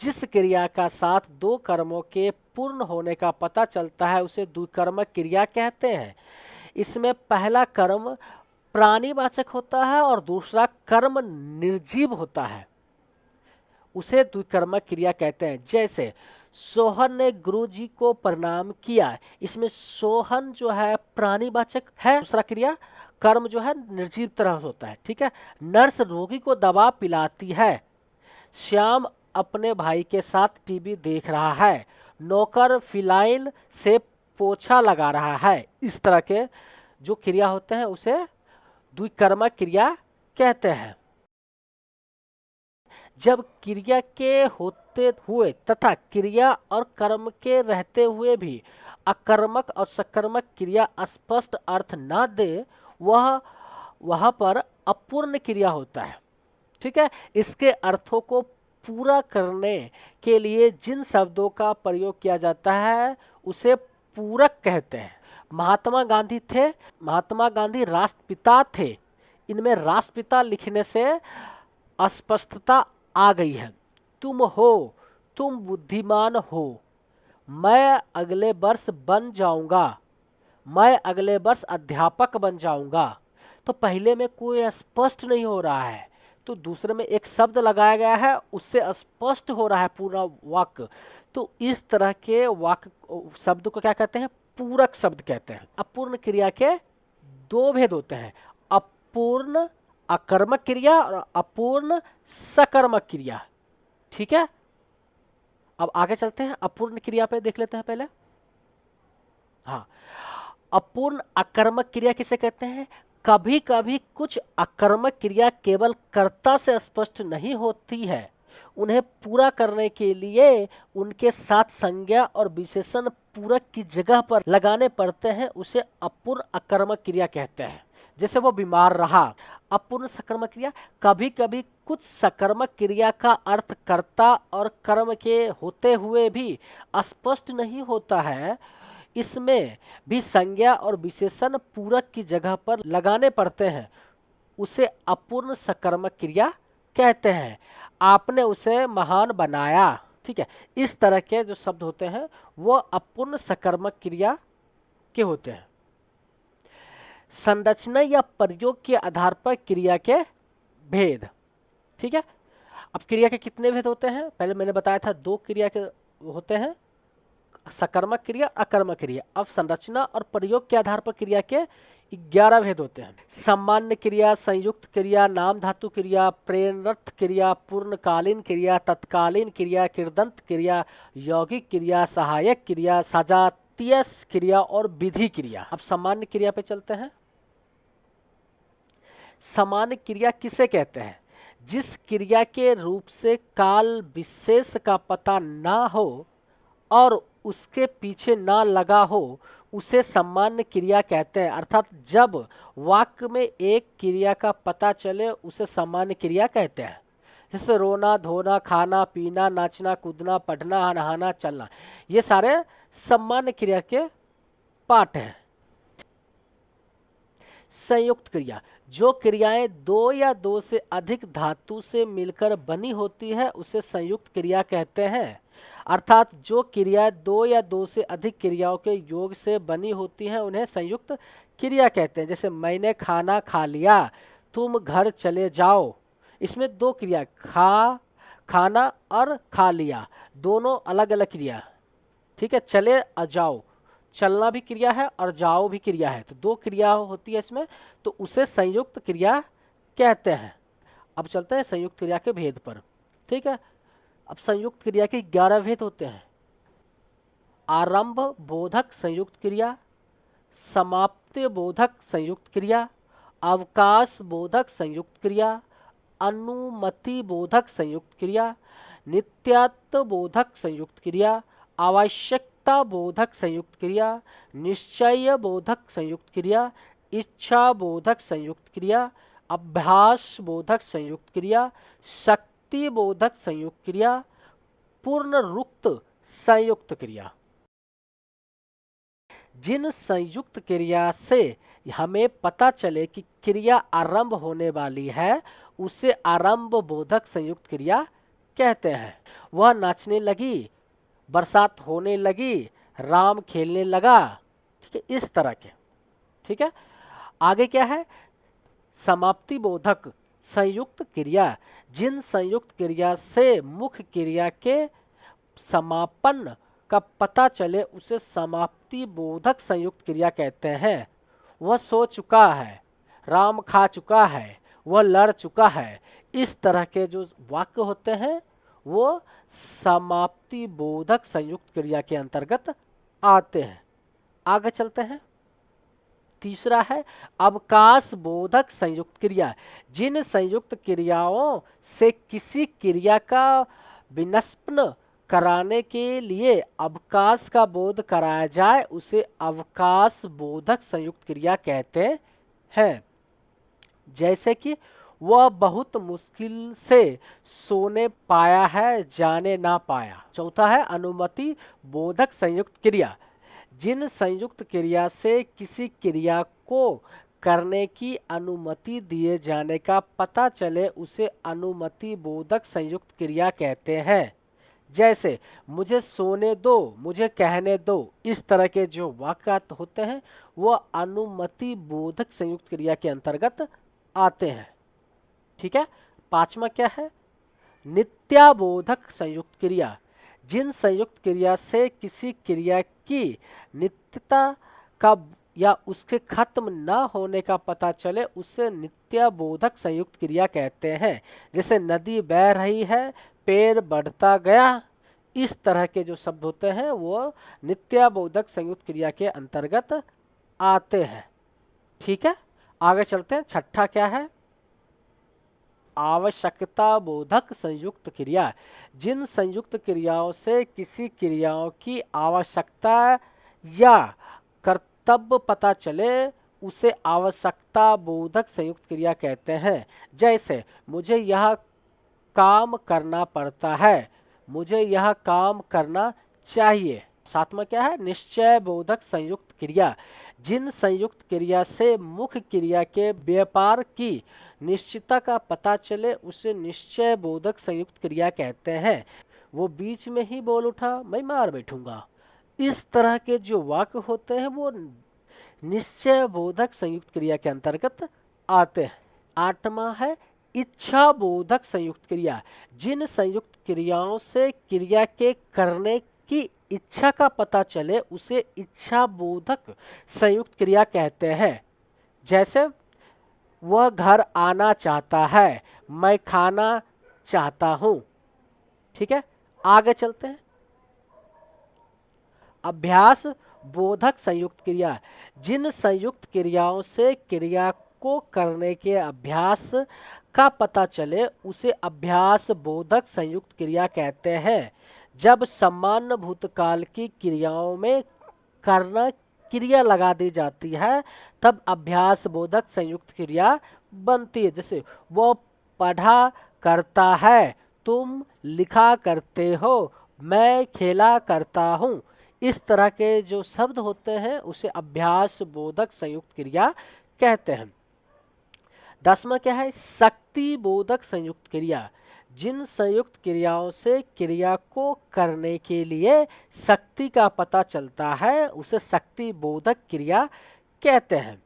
जिस क्रिया का साथ 2 कर्मों के पूर्ण होने का पता चलता है उसे द्विकर्मक क्रिया कहते हैं। इसमें पहला कर्म प्राणीवाचक होता है और दूसरा कर्म निर्जीव होता है, उसे द्विकर्मक क्रिया कहते हैं। जैसे सोहन ने गुरुजी को प्रणाम किया, इसमें सोहन जो है प्राणीवाचक है, दूसरा क्रिया कर्म जो है निर्जीव तरह होता है। ठीक है। नर्स रोगी को दवा पिलाती है, श्याम अपने भाई के साथ टीवी देख रहा है, नौकर फिनाइल से पोछा लगा रहा है। इस तरह के जो क्रिया होते हैं उसे द्विकर्मक क्रिया कहते हैं। जब क्रिया के होते हुए तथा क्रिया और कर्म के रहते हुए भी अकर्मक और सकर्मक क्रिया स्पष्ट अर्थ न दे, वह पर अपूर्ण क्रिया होता है। ठीक है। इसके अर्थों को पूरा करने के लिए जिन शब्दों का प्रयोग किया जाता है उसे पूरक कहते हैं। महात्मा गांधी राष्ट्रपिता थे, इनमें राष्ट्रपिता लिखने से अस्पष्टता आ गई है। तुम हो, तुम बुद्धिमान हो, मैं अगले वर्ष बन जाऊंगा, मैं अगले वर्ष अध्यापक बन जाऊंगा। तो पहले में कोई स्पष्ट नहीं हो रहा है, तो दूसरे में एक शब्द लगाया गया है, उससे स्पष्ट हो रहा है पूरा वाक्य। तो इस तरह के वाक्य शब्द को क्या कहते हैं? पूरक शब्द कहते हैं। अपूर्ण क्रिया के दो भेद होते हैं, अपूर्ण अकर्मक क्रिया और अपूर्ण सकर्मक क्रिया। ठीक है, अब आगे चलते हैं, अपूर्ण क्रिया पे देख लेते हैं पहले। हाँ, अपूर्ण अकर्मक क्रिया किसे कहते हैं? कभी कभी कुछ अकर्मक क्रिया केवल कर्ता से स्पष्ट नहीं होती है, उन्हें पूरा करने के लिए उनके साथ संज्ञा और विशेषण पूरक की जगह पर लगाने पड़ते हैं, उसे अपूर्ण अकर्मक क्रिया कहते हैं। जैसे वो बीमार रहा। अपूर्ण सकर्मक क्रिया, कभी कभी कुछ सकर्मक क्रिया का अर्थ कर्ता और कर्म के होते हुए भी स्पष्ट नहीं होता है, इसमें भी संज्ञा और विशेषण पूरक की जगह पर लगाने पड़ते हैं, उसे अपूर्ण सकर्मक क्रिया कहते हैं। आपने उसे महान बनाया। ठीक है, इस तरह के जो शब्द होते हैं वो अपूर्ण सकर्मक क्रिया के होते हैं। संरचना या प्रयोग के आधार पर क्रिया के भेद। ठीक है, अब क्रिया के कितने भेद होते हैं? पहले मैंने बताया था दो क्रिया के होते हैं, सकर्मक क्रिया, अकर्मक क्रिया। अब संरचना और प्रयोग के आधार पर क्रिया के 11 भेद होते हैं। सामान्य क्रिया, संयुक्त क्रिया, नाम धातु क्रिया, प्रेरक क्रिया, पूर्णकालीन क्रिया, तत्कालीन क्रिया, कृदंत क्रिया, यौगिक क्रिया, सहायक क्रिया, सजातीय क्रिया और विधि क्रिया। अब सामान्य क्रिया पे चलते हैं। सामान्य क्रिया किसे कहते हैं? जिस क्रिया के रूप से काल विशेष का पता ना हो और उसके पीछे ना लगा हो, उसे सामान्य क्रिया कहते हैं। अर्थात जब वाक्य में एक क्रिया का पता चले उसे सामान्य क्रिया कहते हैं। जैसे रोना, धोना, खाना, पीना, नाचना, कूदना, पढ़ना, नहाना, चलना, ये सारे सामान्य क्रिया के पार्ट हैं। संयुक्त क्रिया, जो क्रियाएं दो या दो से अधिक धातु से मिलकर बनी होती है उसे संयुक्त क्रिया कहते हैं। अर्थात जो क्रियाएं दो या दो से अधिक क्रियाओं के योग से बनी होती हैं उन्हें संयुक्त क्रिया कहते हैं। जैसे मैंने खाना खा लिया, तुम घर चले जाओ, इसमें दो क्रिया, खाना और खा लिया, दोनों अलग अलग क्रिया। ठीक है, चले जाओ, चलना भी क्रिया है और जाओ भी क्रिया है, तो दो क्रिया होती है इसमें, तो उसे संयुक्त क्रिया कहते हैं। अब चलते हैं संयुक्त क्रिया के भेद पर। ठीक है, अब संयुक्त क्रिया के 11 भेद होते हैं। आरंभ बोधक संयुक्त क्रिया, समाप्ति बोधक संयुक्त क्रिया, अवकाश बोधक संयुक्त क्रिया, अनुमति बोधक संयुक्त क्रिया, नित्यत्व बोधक संयुक्त क्रिया, आवश्यकता बोधक संयुक्त क्रिया, निश्चय बोधक संयुक्त क्रिया, इच्छा बोधक संयुक्त क्रिया, अभ्यास बोधक संयुक्त क्रिया, शक्ति बोधक संयुक्त क्रिया, पूर्णरुक्त संयुक्त क्रिया। जिन संयुक्त क्रिया से हमें पता चले कि क्रिया आरंभ होने वाली है उसे आरंभ बोधक संयुक्त क्रिया कहते हैं। वह नाचने लगी, बरसात होने लगी, राम खेलने लगा। ठीक है, इस तरह के। ठीक है, आगे क्या है? समाप्ति बोधक संयुक्त क्रिया, जिन संयुक्त क्रिया से मुख्य क्रिया के समापन का पता चले उसे समाप्ति बोधक संयुक्त क्रिया कहते हैं। वह सो चुका है, राम खा चुका है, वह लड़ चुका है, इस तरह के जो वाक्य होते हैं वो समाप्ति बोधक संयुक्त क्रिया के अंतर्गत आते हैं। आगे चलते हैं। तीसरा है अवकाश बोधक संयुक्त क्रिया, जिन संयुक्त क्रियाओं से किसी क्रिया का विनष्पन कराने के लिए अवकाश का बोध कराया जाए उसे अवकाश बोधक संयुक्त क्रिया कहते हैं। जैसे कि वह बहुत मुश्किल से सोने पाया है, जाने ना पाया। चौथा है अनुमति बोधक संयुक्त क्रिया, जिन संयुक्त क्रिया से किसी क्रिया को करने की अनुमति दिए जाने का पता चले उसे अनुमति बोधक संयुक्त क्रिया कहते हैं। जैसे मुझे सोने दो, मुझे कहने दो, इस तरह के जो वाक्य होते हैं वो अनुमति बोधक संयुक्त क्रिया के अंतर्गत आते हैं। ठीक है। पांचवा क्या है? नित्याबोधक संयुक्त क्रिया। जिन संयुक्त क्रिया से किसी क्रिया की नित्यता का या उसके खत्म न होने का पता चले उसे नित्याबोधक संयुक्त क्रिया कहते हैं। जैसे नदी बह रही है, पेड़ बढ़ता गया, इस तरह के जो शब्द होते हैं वो नित्याबोधक संयुक्त क्रिया के अंतर्गत आते हैं। ठीक है, आगे चलते हैं। छठा क्या है? आवश्यकता बोधक संयुक्त क्रिया। जिन संयुक्त क्रियाओं से किसी क्रियाओं की आवश्यकता या कर्तव्य पता चले उसे आवश्यकता बोधक संयुक्त क्रिया कहते हैं। जैसे मुझे यह काम करना पड़ता है, मुझे यह काम करना चाहिए। सातवां क्या है? निश्चय बोधक संयुक्त क्रिया। जिन संयुक्त क्रिया से मुख्य क्रिया के व्यापार की निश्चितता का पता चले उसे निश्चय बोधक संयुक्त क्रिया कहते हैं। वो बीच में ही बोल उठा, मैं मार बैठूंगा, इस तरह के जो वाक्य होते हैं वो निश्चय बोधक संयुक्त क्रिया के अंतर्गत आते हैं। आठवां है इच्छा बोधक संयुक्त क्रिया। जिन संयुक्त क्रियाओं से क्रिया के करने की इच्छा का पता चले उसे इच्छा बोधक संयुक्त क्रिया कहते हैं। जैसे वह घर आना चाहता है, मैं खाना चाहता हूं। ठीक है, आगे चलते हैं। अभ्यास बोधक संयुक्त क्रिया। जिन संयुक्त क्रियाओं से क्रिया को करने के अभ्यास का पता चले उसे अभ्यास बोधक संयुक्त क्रिया कहते हैं। जब सामान्य भूतकाल की क्रियाओं में करना क्रिया लगा दी जाती है तब अभ्यास बोधक संयुक्त क्रिया बनती है। जैसे वो पढ़ा करता है, तुम लिखा करते हो, मैं खेला करता हूँ। इस तरह के जो शब्द होते हैं उसे अभ्यास बोधक संयुक्त क्रिया कहते हैं। 10वां क्या है? शक्ति बोधक संयुक्त क्रिया। जिन संयुक्त क्रियाओं से क्रिया को करने के लिए शक्ति का पता चलता है उसे शक्ति बोधक क्रिया कहते हैं।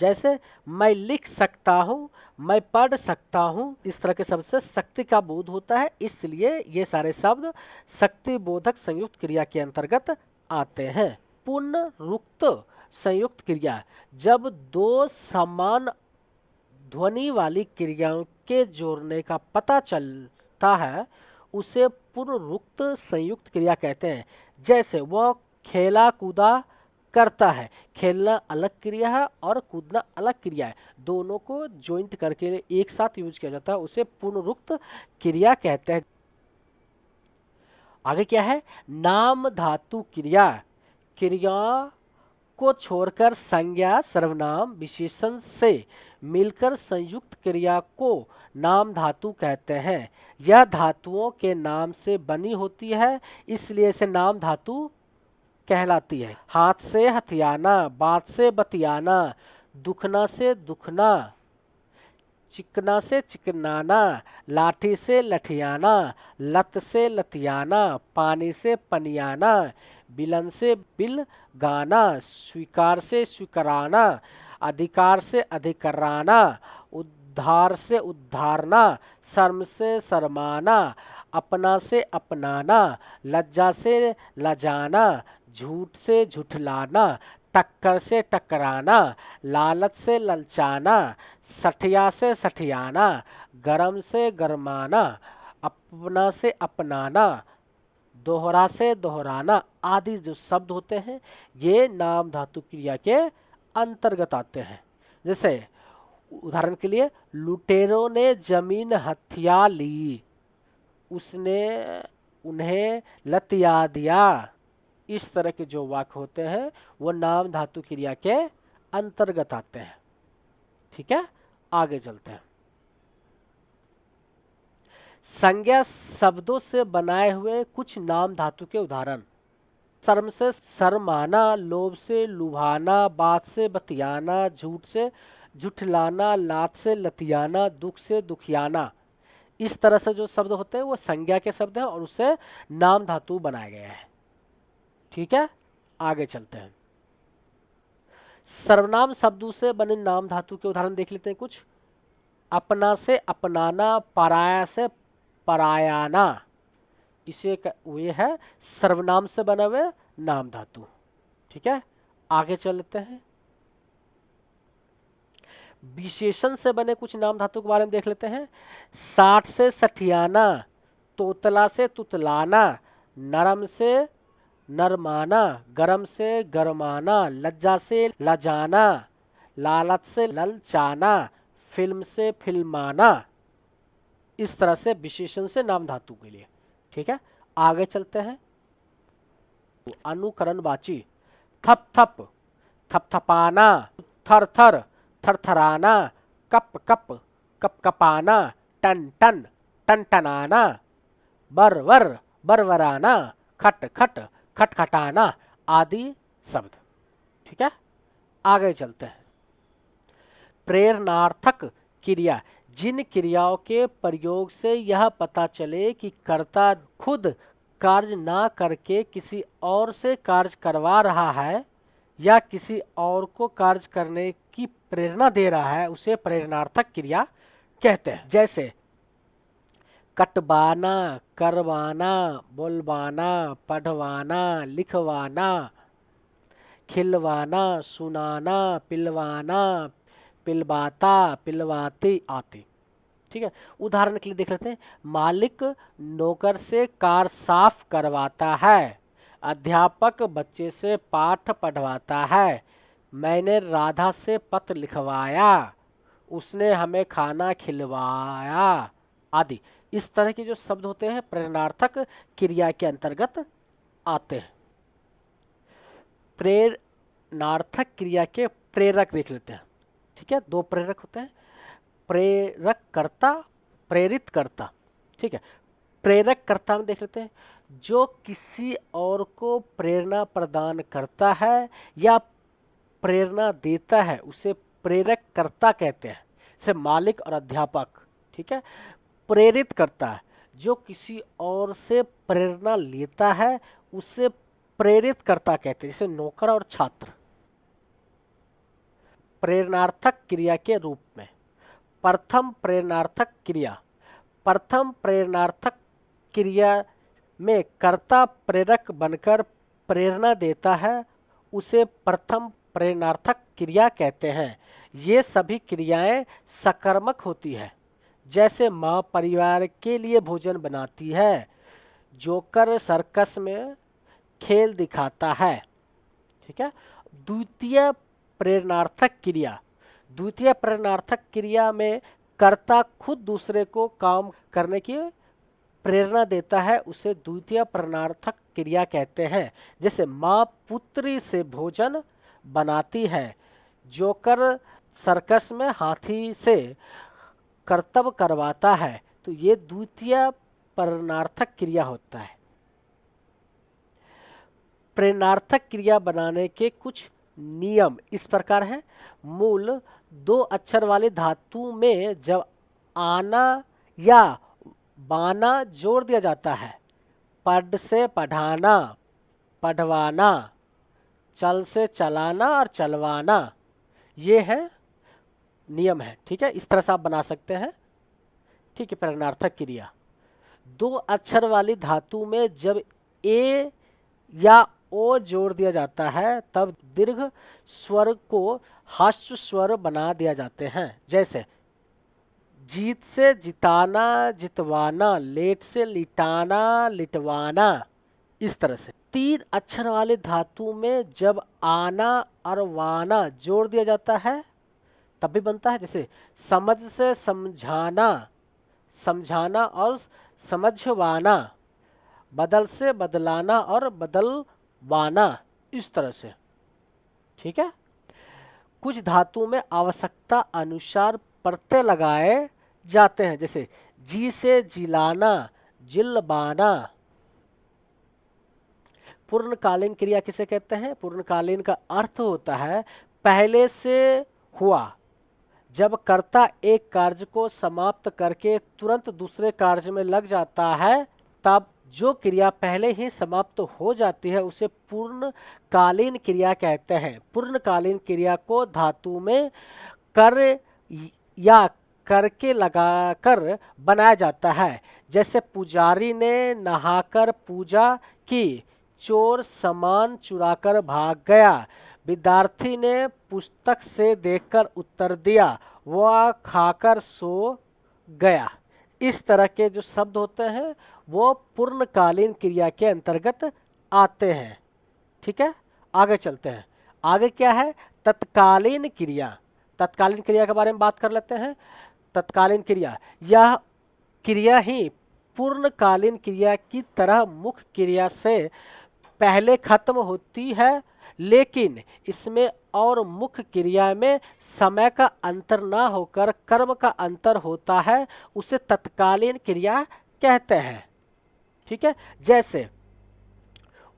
जैसे मैं लिख सकता हूँ, मैं पढ़ सकता हूँ, इस तरह के शब्द से शक्ति का बोध होता है, इसलिए ये सारे शब्द शक्ति बोधक संयुक्त क्रिया के अंतर्गत आते हैं। पुनरुक्त संयुक्त क्रिया। जब दो समान ध्वनि वाली क्रियाओं के जोड़ने का पता चलता है उसे पुनरुक्त संयुक्त क्रिया कहते हैं। जैसे वह खेला कूदा करता है, खेलना अलग क्रिया है और कूदना अलग क्रिया है, दोनों को ज्वाइंट करके एक साथ यूज किया जाता है, उसे पुनरुक्त क्रिया कहते हैं। आगे क्या है? नाम धातु क्रिया। क्रिया को छोड़कर संज्ञा सर्वनाम विशेषण से मिलकर संयुक्त क्रिया को नाम धातु कहते हैं। यह धातुओं के नाम से बनी होती है, इसलिए इसे नाम धातु कहलाती है। हाथ से हथियाना, बात से बतियाना, दुखना से दुखना, चिकना से चिकनाना, लाठी से लठियाना, लत से लतियाना, पानी से पनियाना, बिलन से बिल गाना, स्वीकार से स्वीकाराना, अधिकार से अधिकाराना, उद्धार से उद्धारना, शर्म से शर्माना, अपना से अपनाना, लज्जा से लजाना, झूठ से झुठलाना, टक्कर से टकराना, लालच से ललचाना, सठिया से सठियाना, गरम से गरमाना, अपना से अपनाना, दोहरा से दोहराना आदि जो शब्द होते हैं ये नाम धातु क्रिया के अंतर्गत आते हैं। जैसे उदाहरण के लिए, लुटेरों ने जमीन हथिया ली, उसने उन्हें लतिया दिया। इस तरह के जो वाक्य होते हैं वो नाम धातु क्रिया के अंतर्गत आते हैं। ठीक है, आगे चलते हैं। संज्ञा शब्दों से बनाए हुए कुछ नाम धातु के उदाहरण। शर्म से शर्माना, लोभ से लुभाना, बात से बतियाना, झूठ से झुठलाना, लात से लतियाना, दुख से दुखियाना। इस तरह से जो शब्द होते हैं वो संज्ञा के शब्द हैं और उससे नाम धातु बनाया गया है। ठीक है, आगे चलते हैं। सर्वनाम शब्दों से बने नाम धातु के उदाहरण देख लेते हैं कुछ। अपना से अपनाना, पराया से परायाना, इसे वे है सर्वनाम से बने हुए नाम धातु। ठीक है, आगे चलते हैं। विशेषण से बने कुछ नाम धातु के बारे में देख लेते हैं। साठ से सठियाना, तोतला से तुतलाना, नरम से नरमाना, गरम से गरमाना, लज्जा से लजाना, लालच से ललचाना, फिल्म से फिल्माना। इस तरह से विशेषण से नाम धातु के लिए। ठीक है, आगे चलते हैं। अनुकरणवाची, थप थप, थपथपाना, थर थर, थरथराना, कप कप, कपकपाना, टन टन, टनटनाना, बर वर, बरवराना, खट खट, खटखटाना आदि शब्द। ठीक है, आगे चलते हैं। प्रेरणार्थक क्रिया, जिन क्रियाओं के प्रयोग से यह पता चले कि कर्ता खुद कार्य ना करके किसी और से कार्य करवा रहा है या किसी और को कार्य करने की प्रेरणा दे रहा है, उसे प्रेरणार्थक क्रिया कहते हैं। जैसे कटवाना, करवाना, बोलवाना, पढ़वाना, लिखवाना, खिलवाना, सुनाना, पिलवाना, पिलवाता, पिलवाती आदि। ठीक है, उदाहरण के लिए देख लेते हैं। मालिक नौकर से कार साफ करवाता है, अध्यापक बच्चे से पाठ पढ़वाता है, मैंने राधा से पत्र लिखवाया, उसने हमें खाना खिलवाया आदि। इस तरह के जो शब्द होते हैं प्रेरणार्थक क्रिया के अंतर्गत आते हैं। प्रेरणार्थक क्रिया के प्रेरक देख लेते हैं। ठीक है, दो प्रेरक होते हैं, प्रेरक कर्ता, प्रेरित कर्ता। ठीक है, प्रेरक कर्ता में देख लेते हैं, जो किसी और को प्रेरणा प्रदान करता है या प्रेरणा देता है उसे प्रेरक कर्ता कहते हैं, जैसे मालिक और अध्यापक। ठीक है, प्रेरित करता है, जो किसी और से प्रेरणा लेता है उसे प्रेरित कर्ता कहते हैं, जैसे नौकर और छात्र। प्रेरणार्थक क्रिया के रूप में प्रथम प्रेरणार्थक क्रिया, प्रथम प्रेरणार्थक क्रिया में कर्ता प्रेरक बनकर प्रेरणा देता है, उसे प्रथम प्रेरणार्थक क्रिया कहते हैं। ये सभी क्रियाएं सकर्मक होती है, जैसे माँ परिवार के लिए भोजन बनाती है, जोकर सर्कस में खेल दिखाता है। ठीक है, द्वितीय प्रेरणार्थक क्रिया, द्वितीय प्रेरणार्थक क्रिया में कर्ता खुद दूसरे को काम करने की प्रेरणा देता है, उसे द्वितीय प्रेरणार्थक क्रिया कहते हैं। जैसे माँ पुत्री से भोजन बनाती है, जोकर सर्कस में हाथी से कर्तव्य करवाता है, तो ये द्वितीय प्रेरणार्थक क्रिया होता है। प्रेरणार्थक क्रिया बनाने के कुछ नियम इस प्रकार हैं। मूल दो अक्षर वाले धातु में जब आना या बाना जोड़ दिया जाता है, पढ़ से पढ़ाना, पढ़वाना, चल से चलाना और चलवाना, ये है नियम है। ठीक है, इस तरह से आप बना सकते हैं। ठीक है, प्रेरणार्थक क्रिया दो अक्षर वाली धातु में जब ए या ओ जोड़ दिया जाता है तब दीर्घ स्वर को ह्रस्व स्वर बना दिया जाते हैं। जैसे जीत से जिताना, जितवाना, लेट से लिटाना, लिटवाना। इस तरह से तीन अक्षर वाले धातु में जब आना और वाना जोड़ दिया जाता है तब भी बनता है। जैसे समझ से समझाना, समझाना और समझवाना, बदल से बदलाना और बदलवाना, इस तरह से। ठीक है, कुछ धातु में आवश्यकता अनुसार प्रत्यय लगाए जाते हैं, जैसे जी से जिलाना, जिलबाना। पूर्णकालीन क्रिया किसे कहते हैं? पूर्णकालीन का अर्थ होता है पहले से हुआ। जब कर्ता एक कार्य को समाप्त करके तुरंत दूसरे कार्य में लग जाता है, तब जो क्रिया पहले ही समाप्त हो जाती है उसे पूर्णकालीन क्रिया कहते हैं। पूर्णकालीन क्रिया को धातु में कर या करके लगाकर बनाया जाता है। जैसे पुजारी ने नहाकर पूजा की, चोर सामान चुराकर भाग गया, विद्यार्थी ने पुस्तक से देखकर उत्तर दिया, वह खाकर सो गया। इस तरह के जो शब्द होते हैं वो पूर्णकालीन क्रिया के अंतर्गत आते हैं। ठीक है, आगे चलते हैं। आगे क्या है? तत्कालीन क्रिया। तत्कालीन क्रिया के बारे में बात कर लेते हैं। तत्कालीन क्रिया, यह क्रिया ही पूर्णकालीन क्रिया की तरह मुख्य क्रिया से पहले खत्म होती है, लेकिन इसमें और मुख्य क्रिया में समय का अंतर ना होकर कर्म का अंतर होता है, उसे तत्कालीन क्रिया कहते हैं। ठीक है, जैसे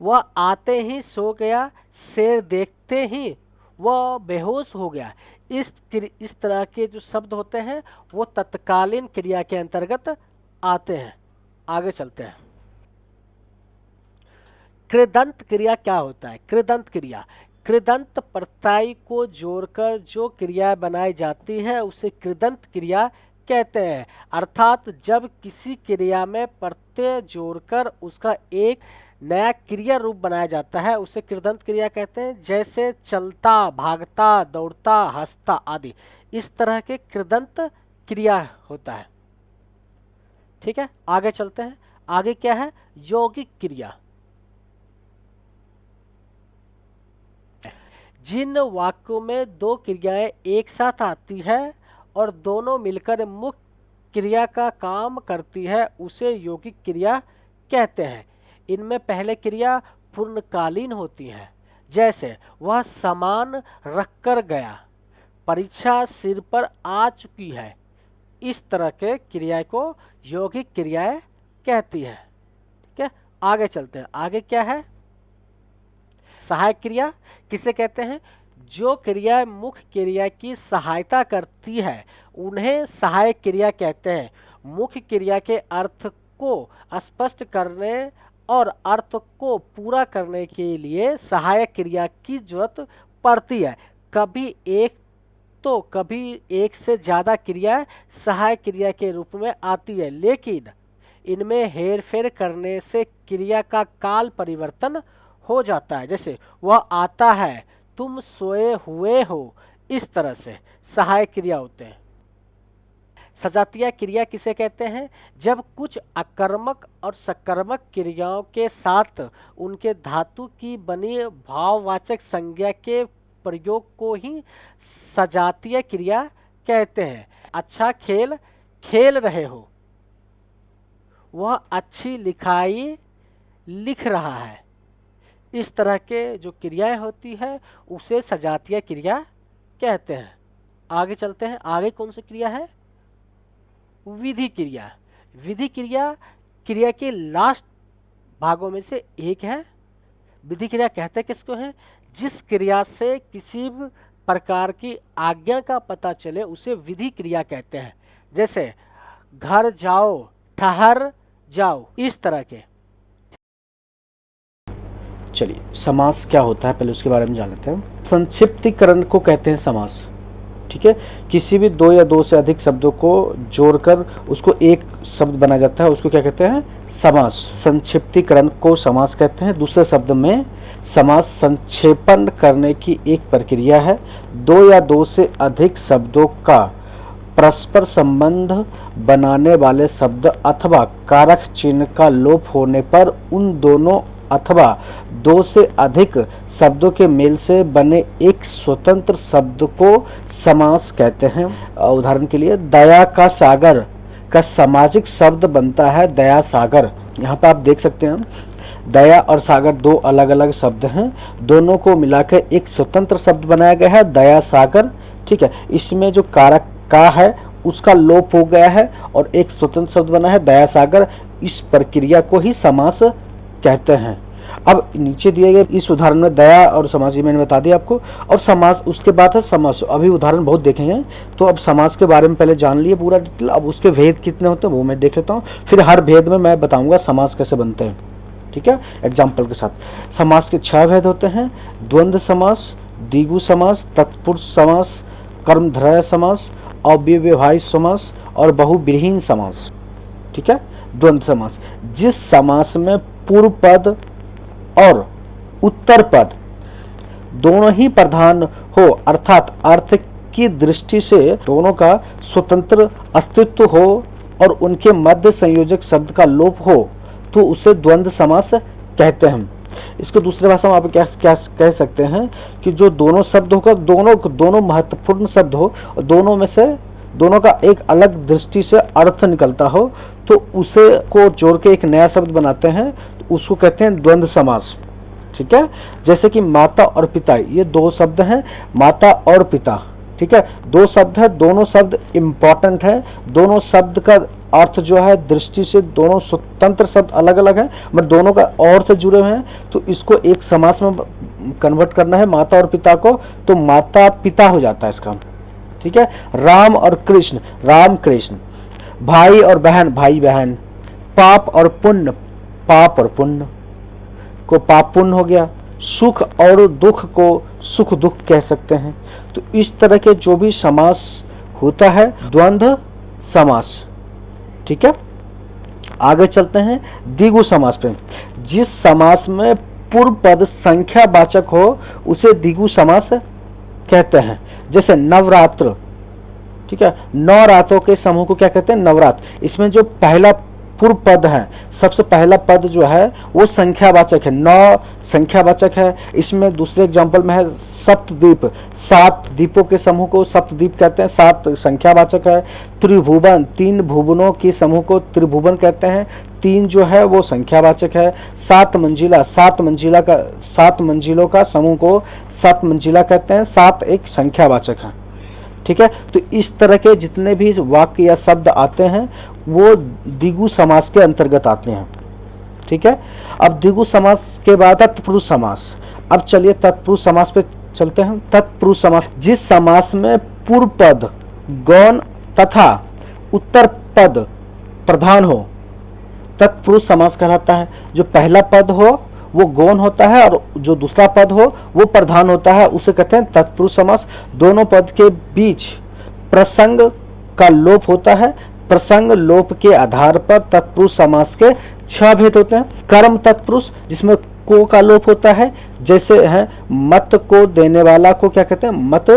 वह आते ही सो गया, शेर देखते ही वह बेहोश हो गया। इस तरह के जो शब्द होते हैं वो तत्कालीन क्रिया के अंतर्गत आते हैं। आगे चलते हैं। कृदंत क्रिया क्या होता है? कृदंत क्रिया, कृदंत प्रत्यय को जोड़कर जो क्रिया बनाई जाती है उसे कृदंत क्रिया कहते हैं। अर्थात जब किसी क्रिया में प्रत्यय जोड़कर उसका एक नया क्रिया रूप बनाया जाता है उसे कृदंत क्रिया कहते हैं। जैसे चलता, भागता, दौड़ता, हंसता आदि, इस तरह के कृदंत क्रिया होता है। ठीक है, आगे चलते हैं। आगे क्या है? यौगिक क्रिया। जिन वाक्यों में दो क्रियाएं एक साथ आती है और दोनों मिलकर मुख्य क्रिया का काम करती है उसे यौगिक क्रिया कहते हैं। इनमें पहले क्रिया पूर्णकालीन होती है। जैसे वह सामान रखकर गया, परीक्षा सिर पर आ चुकी है। इस तरह के क्रिया को यौगिक क्रियाएं कहती है। ठीक है, आगे चलते हैं। आगे क्या है? सहायक क्रिया किसे कहते हैं? जो क्रिया मुख्य क्रिया की सहायता करती है उन्हें सहायक क्रिया कहते हैं। मुख्य क्रिया के अर्थ को स्पष्ट करने और अर्थ को पूरा करने के लिए सहायक क्रिया की जरूरत पड़ती है। कभी एक तो कभी एक से ज़्यादा क्रिया सहायक क्रिया के रूप में आती है, लेकिन इनमें हेरफेर करने से क्रिया का काल परिवर्तन हो जाता है। जैसे वह आता है, तुम सोए हुए हो, इस तरह से सहायक क्रिया होते हैं। सजातीय क्रिया किसे कहते हैं? जब कुछ अकर्मक और सकर्मक क्रियाओं के साथ उनके धातु की बनी भाववाचक संज्ञा के प्रयोग को ही सजातीय क्रिया कहते हैं। अच्छा खेल खेल रहे हो, वह अच्छी लिखाई लिख रहा है। इस तरह के जो क्रियाएं होती है उसे सजातीय क्रिया कहते हैं। आगे चलते हैं। आगे कौन सी क्रिया है? विधि क्रिया। विधि क्रिया क्रिया के लास्ट भागों में से एक है। विधि क्रिया कहते किसको है? जिस क्रिया से किसी भी प्रकार की आज्ञा का पता चले उसे विधि क्रिया कहते हैं। जैसे घर जाओ, ठहर जाओ, इस तरह के। चलिए, समास क्या होता है पहले उसके बारे में जान लेते हैं। संक्षिप्तीकरण को कहते हैं समास। ठीक है, किसी भी दो या दो से अधिक शब्दों को जोड़कर उसको एक शब्द बनाया जाता है, उसको क्या कहते हैं? समास। संक्षिप्तीकरण को समास कहते हैं। दूसरे शब्द में समास संक्षेपण करने की एक प्रक्रिया है। दो या दो से अधिक शब्दों का परस्पर संबंध बनाने वाले शब्द अथवा कारक चिन्ह का लोप होने पर उन दोनों अथवा दो से अधिक शब्दों के मेल से बने एक स्वतंत्र शब्द को समास कहते हैं। उदाहरण के लिए दया का सागर का सामाजिक शब्द बनता है दया सागर। यहाँ पे आप देख सकते हैं दया और सागर दो अलग अलग शब्द हैं, दोनों को मिलाकर एक स्वतंत्र शब्द बनाया गया है दया सागर। ठीक है, इसमें जो कारक का है उसका लोप हो गया है और एक स्वतंत्र शब्द बना है दया सागर। इस प्रक्रिया को ही समास कहते हैं। अब नीचे दिए गए इस उदाहरण में दया और समास, ये मैंने बता दिया आपको, और समास उसके बाद है समास। अभी उदाहरण बहुत देखेंगे, तो अब समास के बारे में पहले जान लिए पूरा डिटेल। अब उसके भेद कितने होते हैं वो मैं देख लेता हूँ, फिर हर भेद में मैं बताऊंगा समास कैसे बनते हैं, ठीक है, एग्जाम्पल के साथ। समास के 6 भेद होते हैं: द्वंद्व समास, द्विगु समास, तत्पुरुष समास, कर्मधारय समास, अव्यवहारिक समास और बहुब्रीहि समास, ठीक है। द्वंद्व समास, जिस समास में पूर्व पद और उत्तर पद दोनों ही प्रधान हो, अर्थात अर्थ की दृष्टि से दोनों का स्वतंत्र अस्तित्व हो और उनके मध्य संयोजक शब्द का लोप हो, तो उसे द्वंद्व समास कहते हैं। इसको दूसरे भाषा में आप क्या कह सकते हैं कि जो दोनों शब्द होकर दोनों महत्वपूर्ण शब्द हो, दोनों में से दोनों का एक अलग दृष्टि से अर्थ निकलता हो, तो उसे को जोड़ के एक नया शब्द बनाते हैं, तो उसको कहते हैं द्वंद्व समास, ठीक है। जैसे कि माता और पिता, ये 2 शब्द हैं, माता और पिता, ठीक है, 2 शब्द है, दोनों शब्द इम्पॉर्टेंट है, दोनों शब्द का अर्थ जो है दृष्टि से दोनों स्वतंत्र शब्द अलग अलग हैं, मगर दोनों का और से जुड़े हुए हैं, तो इसको एक समास में कन्वर्ट करना है माता और पिता को, तो माता पिता हो जाता है इसका, ठीक है। राम और कृष्ण, राम कृष्ण। भाई और बहन, भाई बहन। पाप और पुण्य, पाप और पुण्य को पाप पुण्य हो गया। सुख और दुख को सुख दुख कह सकते हैं। तो इस तरह के जो भी समास होता है द्वंद्व समास, ठीक है। आगे चलते हैं द्विगु समास पे। जिस समास में पूर्व पद संख्यावाचक हो उसे द्विगु समास कहते हैं। जैसे नवरात्र, ठीक है, 9 रातों के समूह को क्या कहते हैं? नवरात्र। इसमें जो पहला पूर्व पद है, सबसे पहला पद जो है वो संख्यावाचक है, 9 संख्यावाचक है। इसमें दूसरे एग्जाम्पल में है सप्तद्वीप, 7 द्वीपों के समूह को सप्तद्वीप कहते हैं, 7 संख्यावाचक है। त्रिभुवन, 3 भुवनों के समूह को त्रिभुवन कहते हैं, 3 जो है वो संख्यावाचक है। 7 मंजिला, 7 मंजिलों का समूह को 7 मंजिला कहते हैं, 7 एक संख्यावाचक है, ठीक है। तो इस तरह के जितने भी वाक्य या शब्द आते हैं वो द्विगु समास के अंतर्गत आते हैं, ठीक है। अब द्विगु समास के बाद तत्पुरुष समास। अब चलिए तत्पुरुष समास पे चलते हैं। तत्पुरुष समास, जिस समास में पूर्व पद गौण तथा उत्तर पद प्रधान हो, तत्पुरुष समास कहलाता है। जो पहला पद हो वो गौण होता है और जो दूसरा पद हो वो प्रधान होता है, उसे कहते हैं तत्पुरुष समास। दोनों पद के बीच प्रसंग का लोप होता है। प्रसंग लोप के आधार पर तत्पुरुष समास के 6 भेद होते हैं। कर्म तत्पुरुष, जिसमें को का लोप होता है, जैसे है मत को देने वाला को क्या कहते हैं? मत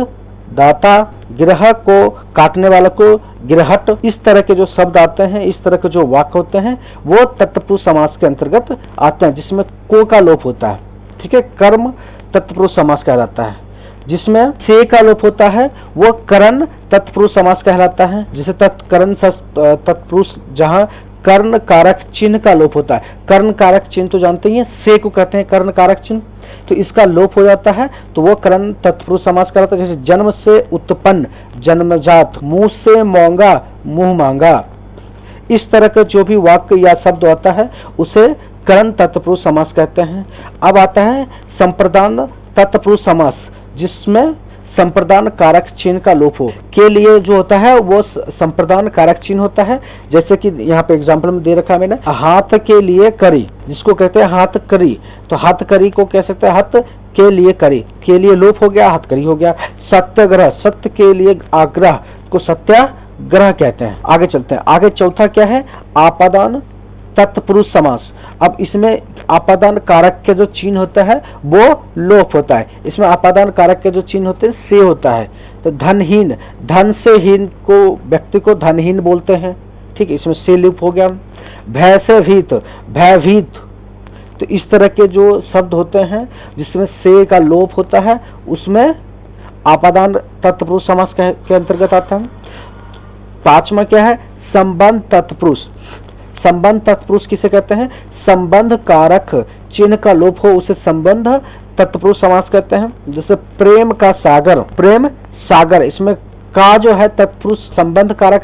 दाता। गिरह को काटने वाला को गिरहट। इस तरह के जो शब्द आते हैं, इस तरह के जो वाक्य होते हैं वो तत्पुरुष समास के अंतर्गत आते हैं, जिसमें को का लोप होता है, ठीक है। कर्म तत्पुरुष समास कहलाता है। जिसमें से का लोप होता है वो करण तत्पुरुष समास कहलाता है। जैसे तत्करण तत्पुरुष, जहाँ कर्ण कारक चिन्ह का लोप होता है। कर्ण कारक चिन्ह तो जानते ही हैं, से को कहते हैं कर्ण कारक चिन्ह, तो इसका लोप हो जाता है तो वो कर्ण तत्पुरुष समास कहलाता है। जैसे जन्म से उत्पन्न, जन्मजात। मुंह से मोंगा, मुंह मांगा। इस तरह का जो भी वाक्य या शब्द आता है उसे कर्ण तत्पुरुष समास कहते हैं। अब आता है संप्रदान तत्पुरुष समास, जिसमें संप्रदान कारक चिन्ह का लोप हो। के लिए जो होता है वो संप्रदान कारक चिन्ह होता है। जैसे कि यहाँ पे एग्जाम्पल में दे रखा है मैंने, हाथ के लिए करी, जिसको कहते हैं हाथ करी, तो हाथ करी को कह सकते हैं हाथ के लिए करी। के लिए लोप हो गया, हाथ करी हो गया। सत्याग्रह, सत्य के लिए आग्रह को सत्याग्रह कहते हैं। आगे चलते हैं। आगे चौथा क्या है? आपादान तत्पुरुष समास। अब इसमें आपादान कारक के जो चिन्ह होता है वो लोप होता है। इसमें आपादान कारक के जो चिन्ह होते हैं से होता है। तो धनहीन, धन से हीन को व्यक्ति को धनहीन बोलते हैं, ठीक है, इसमें से लोप हो गया। भय से भीत, भयभीत। तो इस तरह के जो शब्द होते हैं जिसमें से का लोप होता है उसमें आपादान तत्पुरुष समास के अंतर्गत आता है। 5वां क्या है? संबंध तत्पुरुष। संबंध तत्पुरुष किसे कहते हैं? संबंध कारक चिन्ह का लोप हो उसे संबंध तत्पुरुष समास कहते हैं। जैसे प्रेम का सागर, प्रेम सागर, इसमें का जो है तत्पुरुष संबंध कारक,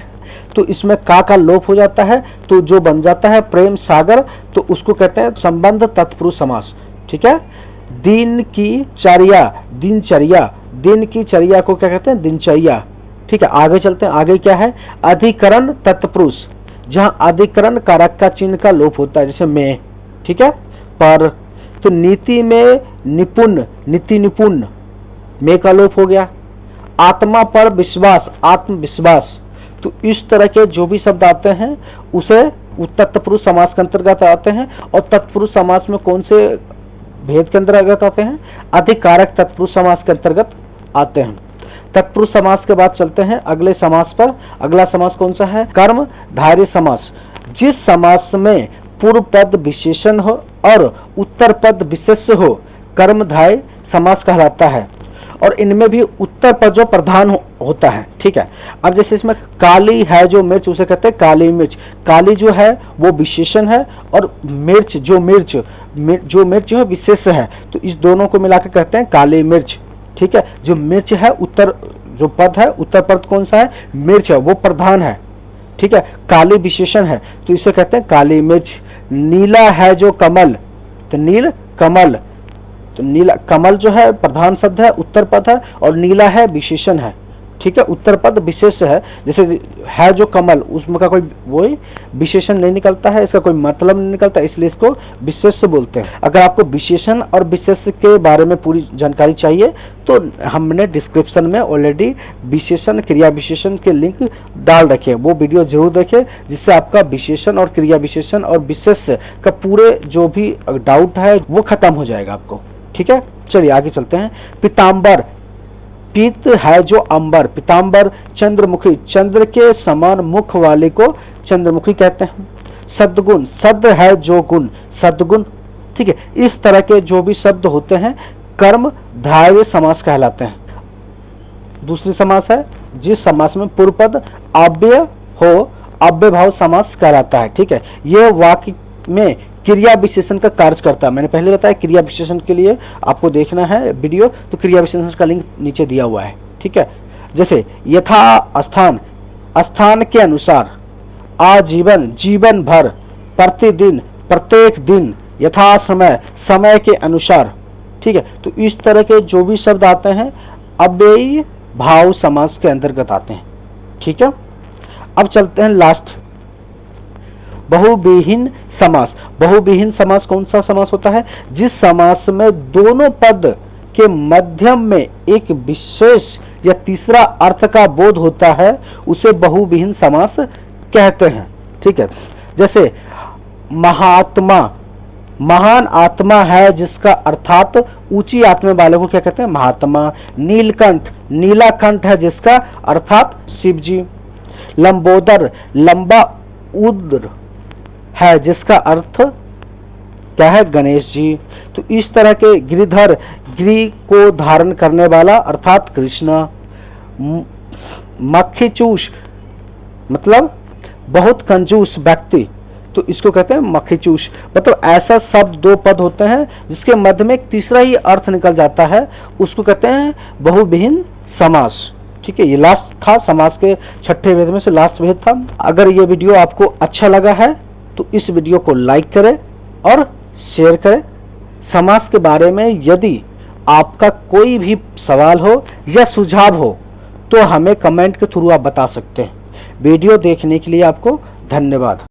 तो इसमें का लोप हो जाता है तो जो बन जाता है प्रेम सागर, तो उसको कहते हैं संबंध तत्पुरुष समास, ठीक है। दिन की चर्या, दिनचर्या, दिन की चर्या को क्या कहते हैं? दिनचर्या। ठीक है, आगे चलते हैं। आगे क्या है? अधिकरण तत्पुरुष, जहां अधिकरण कारक का चिन्ह का लोप होता है, जैसे में, ठीक है, पर। तो नीति में निपुण, नीति निपुण, में का लोप हो गया। आत्मा पर विश्वास, आत्मविश्वास। तो इस तरह के जो भी शब्द आते हैं उसे तत्पुरुष समास के अंतर्गत आते हैं। और तत्पुरुष समास में कौन से भेद के अंतर्गत आते हैं? अधिकारक तत्पुरुष समास के अंतर्गत आते हैं। तत्पुरुष समास के बाद चलते हैं अगले समास पर। अगला समास कौन सा है? कर्म धारय समास। जिस समास में पूर्व पद विशेषण हो और उत्तर पद विशेष्य हो, कर्मधारय समास कहलाता है। और इनमें भी उत्तर पद जो प्रधान होता है। ठीक है, अब जैसे इसमें काली है जो मिर्च, उसे कहते हैं काली मिर्च। काली जो है वो विशेषण है और मिर्च जो मिर्च है विशेष्य है। तो इस दोनों को मिलाकर कहते हैं काली मिर्च। ठीक है, जो मिर्च है उत्तर, जो पद है उत्तर पद कौन सा है? मिर्च है, वो प्रधान है। ठीक है, काली विशेषण है तो इसे कहते हैं काली मिर्च। नीला है जो कमल, तो नील कमल। तो नीला, कमल जो है प्रधान शब्द है, उत्तर पद है, और नीला है विशेषण है। ठीक है, उत्तर पद विशेष है। जैसे है जो कमल, उसमें का कोई वही विशेषण नहीं निकलता है, इसका कोई मतलब नहीं निकलता, इसलिए इसको विशेष बोलते हैं। अगर आपको विशेषण और विशेष के बारे में पूरी जानकारी चाहिए तो हमने डिस्क्रिप्शन में ऑलरेडी विशेषण क्रिया विशेषण के लिंक डाल रखे हैं, वो वीडियो जरूर देखें, जिससे आपका विशेषण और क्रिया विशेषण और विशेष का पूरे जो भी डाउट है वो खत्म हो जाएगा आपको। ठीक है, चलिए आगे चलते हैं। पीताम्बर, पीत है जो अंबर, पीताम्बर। चंद्रमुखी, चंद्र के समान मुख वाले को चंद्रमुखी कहते हैं। सद्गुण, सद है जो गुण, सद्गुण। ठीक है, इस तरह के जो भी शब्द होते हैं कर्म धारय समास कहलाते हैं। दूसरी समास है जिस समास में पूर्व पद अव्यय हो, अव्यय भाव समास कहलाता है। ठीक है, यह वाक्य में क्रिया विशेषण का कार्य करता है। मैंने पहले बताया क्रिया विशेषण के लिए आपको देखना है वीडियो, तो क्रिया विशेषण का लिंक नीचे दिया हुआ है। ठीक है, जैसे यथा स्थान, स्थान के अनुसार। आजीवन, जीवन भर। प्रतिदिन, प्रत्येक दिन। यथा समय, समय के अनुसार। ठीक है, तो इस तरह के जो भी शब्द आते हैं अव्ययी भाव समास के अंतर्गत आते हैं। ठीक है, अब चलते हैं लास्ट, बहुविहीन समास। बहुविहीन समास कौन सा समास होता है? जिस समास में दोनों पद के मध्यम में एक विशेष या तीसरा अर्थ का बोध होता है उसे बहुविहीन समास कहते हैं। ठीक है, जैसे महात्मा, महान आत्मा है जिसका, अर्थात ऊंची आत्मा वाले को क्या कहते हैं? महात्मा। नीलकंठ, नीला कंठ है जिसका, अर्थात शिव जी। लंबोदर, लंबा उद्र है जिसका अर्थ क्या है? गणेश जी। तो इस तरह के गिरिधर, गिरि को धारण करने वाला अर्थात कृष्ण। मक्खीचूस मतलब बहुत कंजूस व्यक्ति, तो इसको कहते हैं मक्खीचूस। मतलब ऐसा शब्द दो पद होते हैं जिसके मध्य में एक तीसरा ही अर्थ निकल जाता है, उसको कहते हैं बहुविहीन समास। ठीक है, ये लास्ट था समास के 6ठे भेद में से लास्ट भेद था। अगर ये वीडियो आपको अच्छा लगा है तो इस वीडियो को लाइक करें और शेयर करें। समास के बारे में यदि आपका कोई भी सवाल हो या सुझाव हो तो हमें कमेंट के थ्रू आप बता सकते हैं। वीडियो देखने के लिए आपको धन्यवाद।